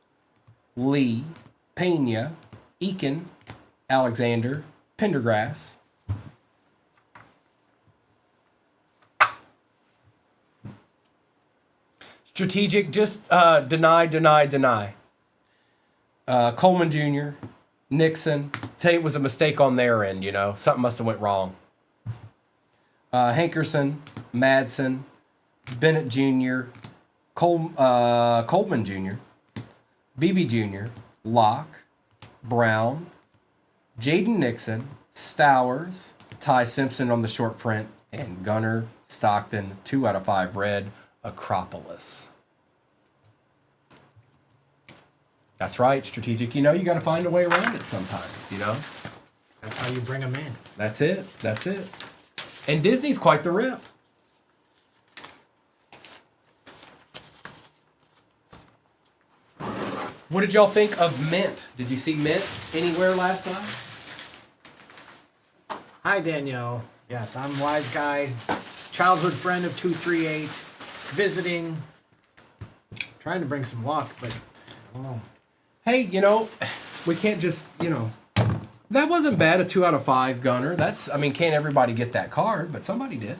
Lee, Pena, Eakin, Alexander, Pendergrass. Strategic, just deny. Coleman Jr., Nixon. Tell you it was a mistake on their end, you know. Something must have went wrong. Hankerson, Madsen, Bennett Jr., Coleman Jr., BB Jr., Locke, Brown, Jaden Nixon, Stowers, Ty Simpson on the short print, and Gunner, Stockton, 2 out of 5 red, Acropolis. That's right, strategic. You know, you got to find a way around it sometimes, you know? That's how you bring them in. That's it. That's it. And Disney's quite the rip. What did y'all think of Mint? Did you see Mint anywhere last night? Hi, Danielle. Yes, I'm Wise Guy, childhood friend of 238, visiting, trying to bring some luck, but I don't know. Hey, you know, we can't just, you know, that wasn't bad, a 2 out of 5 Gunner. That's, I mean, can't everybody get that card, but somebody did.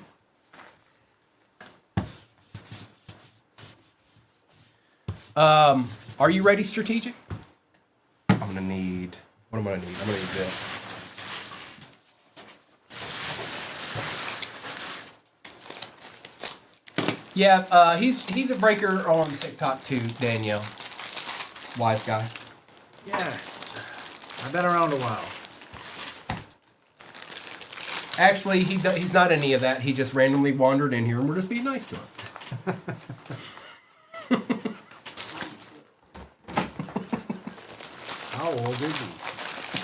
Are you ready, strategic? I'm gonna need, what am I gonna need? I'm gonna need this. Yeah, he's a breaker on TikTok too, Danielle. Wise guy. Yes, I've been around a while. Actually, he's not any of that. He just randomly wandered in here, and we're just being nice to him. How old is he?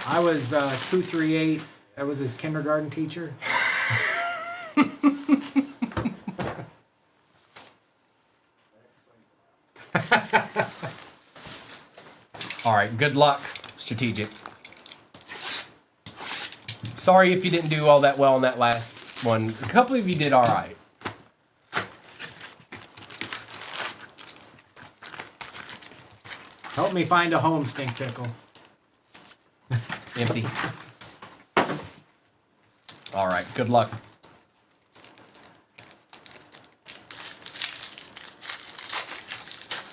I was 238. I was his kindergarten teacher. All right, good luck, strategic. Sorry if you didn't do all that well on that last one. A couple of you did all right. Help me find a home, Stink Pickle. Empty. All right, good luck.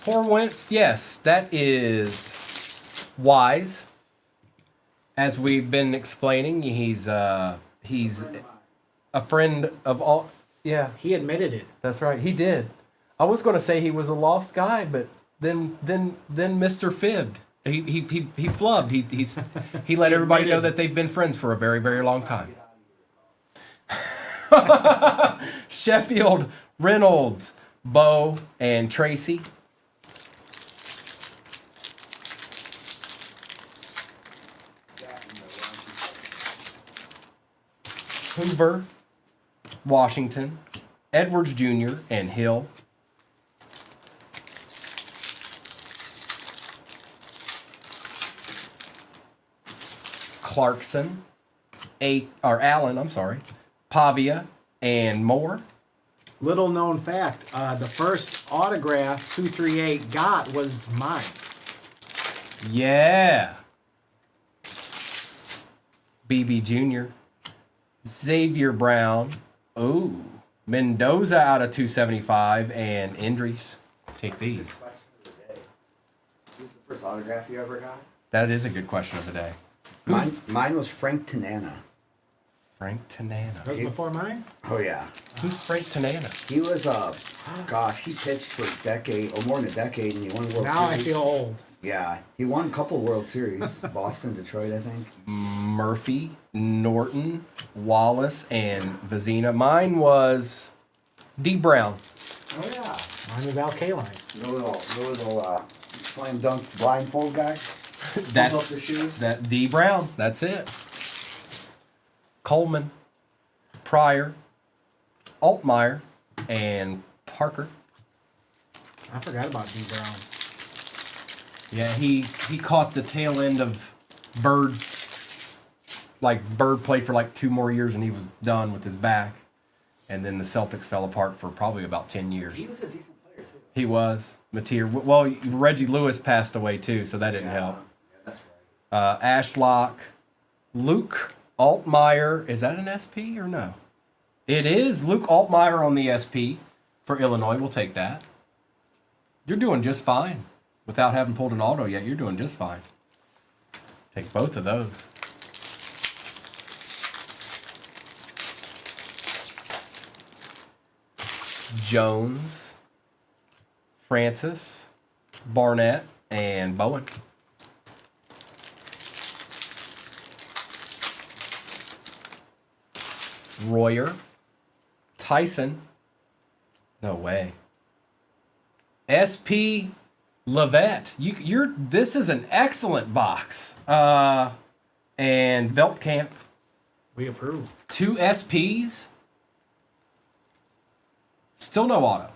Poor Wentz, yes, that is Wise. As we've been explaining, he's a friend of all. Yeah, He admitted it. that's right. He did. I was going to say he was a lost guy, but then Mr. Fibbed. He flubbed. He let everybody know that they've been friends for a very, very long time. Sheffield, Reynolds, Bo, and Tracy. Hoover, Washington, Edwards Jr., and Hill. Clarkson, Allen, I'm sorry, Pavia, and Moore. Little known fact, the first autograph 238 got was mine. Yeah. BB Jr., Xavier Brown, ooh, Mendoza out of 275, and Indries. Take these. Question of the day. Who's First autograph you ever got? That is a good question of the day. Mine was Frank Tanana. Frank Tanana. That was before mine? Oh yeah. Who's Frank Tanana? He was gosh, he pitched for a decade or more than a decade, and he won World Now I Series. feel old. Yeah, he won a couple World Series, Boston, Detroit, I think. Murphy, Norton, Wallace, and Vizina. Mine was D. Brown. Oh yeah. Mine was Al Kaline. The little slam dunk blindfold guy. That's up the shoes. that D. Brown. That's it. Coleman, Pryor, Altmaier, and Parker. I forgot about D. Brown. Yeah, he caught the tail end of Bird's. Like Bird played for like 2 more years and he was done with his back, and then the Celtics fell apart for probably about 10 years. He was a decent player too. He was Mateer. Well, Reggie Lewis passed away too, so that didn't help. Yeah, that's right. Ashlock, Luke Altmaier. Is that an SP or no? It is Luke Altmaier on the SP for Illinois. We'll take that. You're doing just fine. Without having pulled an auto yet, you're doing just fine. Take both of those. Jones, Francis, Barnett, and Bowen. Royer, Tyson. No way. SP Levette. You're. This is an excellent box. And Veltkamp. We approve. 2 SPs. Still no auto.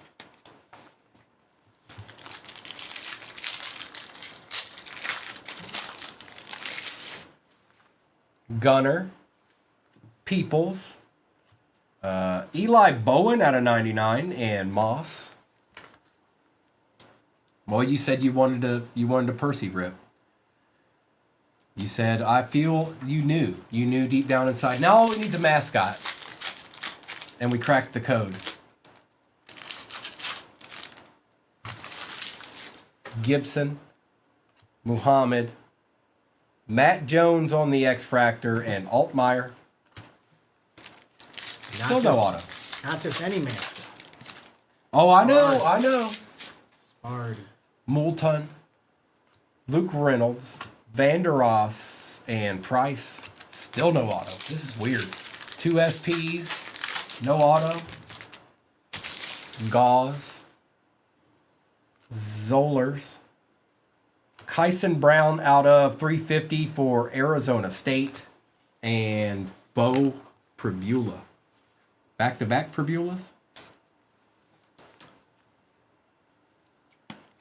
Gunner, Peoples, Eli Bowen out of 99, and Moss. Well, you said you wanted a Percy rip. You said I feel you knew deep down inside. Now all we need is a mascot, and we cracked the code. Gibson, Muhammad, Matt Jones on the X-Fractor, and Altmaier. Still no auto. Not just any mascot. Oh, I know. Sparty. Moulton, Luke Reynolds, Vander Ross, and Price. Still no auto. This is weird. 2 SPs, no auto. Gauze, Zollers, Kyson Brown out of 350 for Arizona State, and Bo Pribula. Back-to-back Pribulas?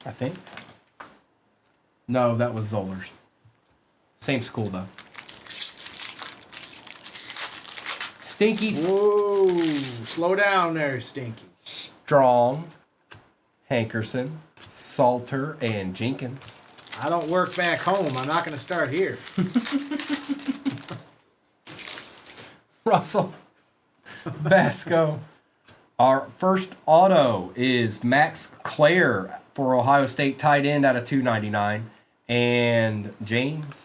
I think. No, that was Zollers. Same school, though. Stinky, Whoa. Slow down there, Stinky. Strong, Hankerson, Salter, and Jenkins. I don't work back home. I'm not going to start here. Russell, Vasco. Our first auto is Max Clare for Ohio State, tight end out of 299, and James.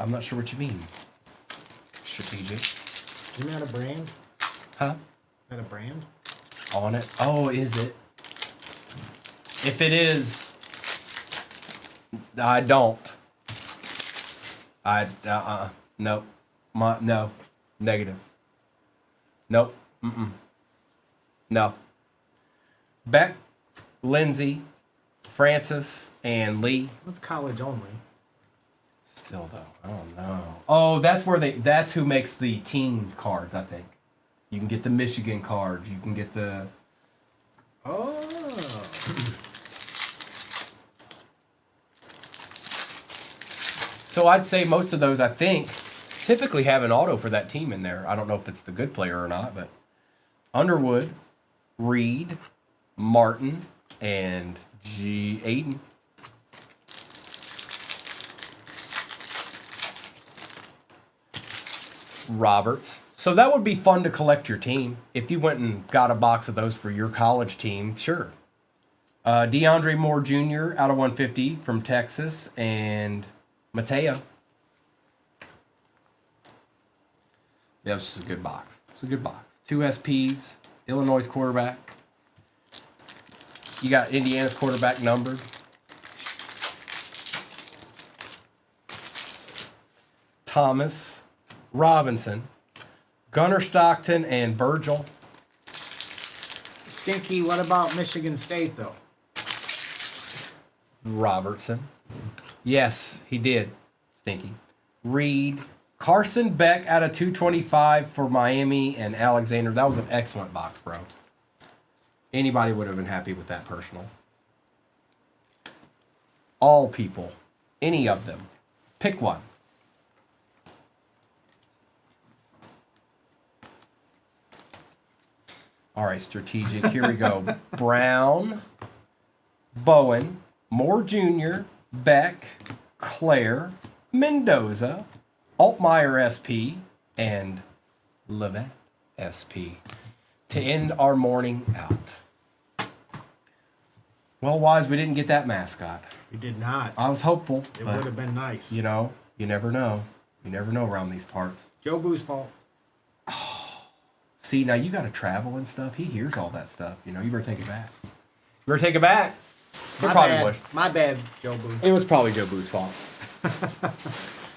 I'm not sure what you mean. Strategic. Isn't that a brand? Huh? Is that a brand? On it. Oh, is it? If it is, I don't. Nope. No. Negative. Nope. No. Beck, Lindsay, Francis, and Lee. That's college only. Still though, I don't know. Oh, that's who makes the team cards, I think. You can get the Michigan cards. You can get the. Oh. So I'd say most of those, I think, typically have an auto for that team in there. I don't know if it's the good player or not, but Underwood, Reed, Martin, and Aiden. Roberts, So that would be fun to collect your team. If you went and got a box of those for your college team, sure. DeAndre Moore Jr. out of 150 from Texas, and Mateo. Yeah, this is a good box. It's a good box. 2 SPs, Illinois quarterback. You got Indiana's quarterback numbered. Thomas, Robinson, Gunnar Stockton, and Virgil. Stinky, what about Michigan State, though? Robertson. Yes, he did. Stinky. Reed. Carson Beck out of 225 for Miami and Alexander. That was an excellent box, bro. Anybody would have been happy with that personal. All people. Any of them. Pick one. All right, strategic. Here we go. Brown, Bowen, Moore Jr., Beck, Claire, Mendoza, Altmaier SP, and Levette SP to end our morning out. Well, Wise, we didn't get that mascot. We did not. I was hopeful. It but, would have been nice. You know, you never know. You never know around these parts. Joe Boo's fault. See, now you got to travel and stuff. He hears all that stuff. You know, you better take it back. You better take it back. It My probably bad. was. My bad, Joe Boo. It was probably Joe Boo's fault.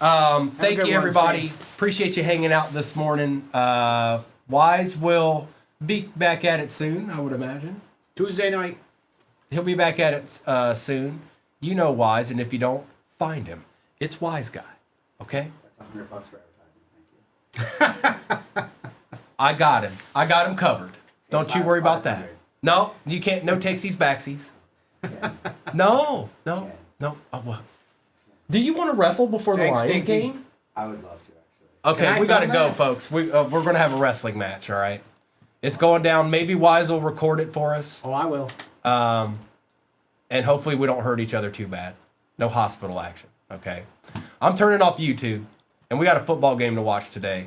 Thank good you, one, everybody. Steve. Appreciate you hanging out this morning. Wise will be back at it soon, I would imagine. Tuesday night. He'll be back at it soon. You know Wise, and if you don't, find him. It's Wise Guy, okay? That's $100 for advertising. Thank you. I got him. I got him covered. Don't you worry about that. 500. No, you can't. No takesies, backsies. Yeah. No. Yeah. Oh, what? Do you want to wrestle before the Thanks, Lions Stinky. game? I would love to, actually. Okay, Can I we got to film go, that? folks. We're going to have a wrestling match, all right? It's going down. Maybe Wise will record it for us. Oh, I will. And hopefully we don't hurt each other too bad. No hospital action, okay? I'm turning off YouTube, and we got a football game to watch today.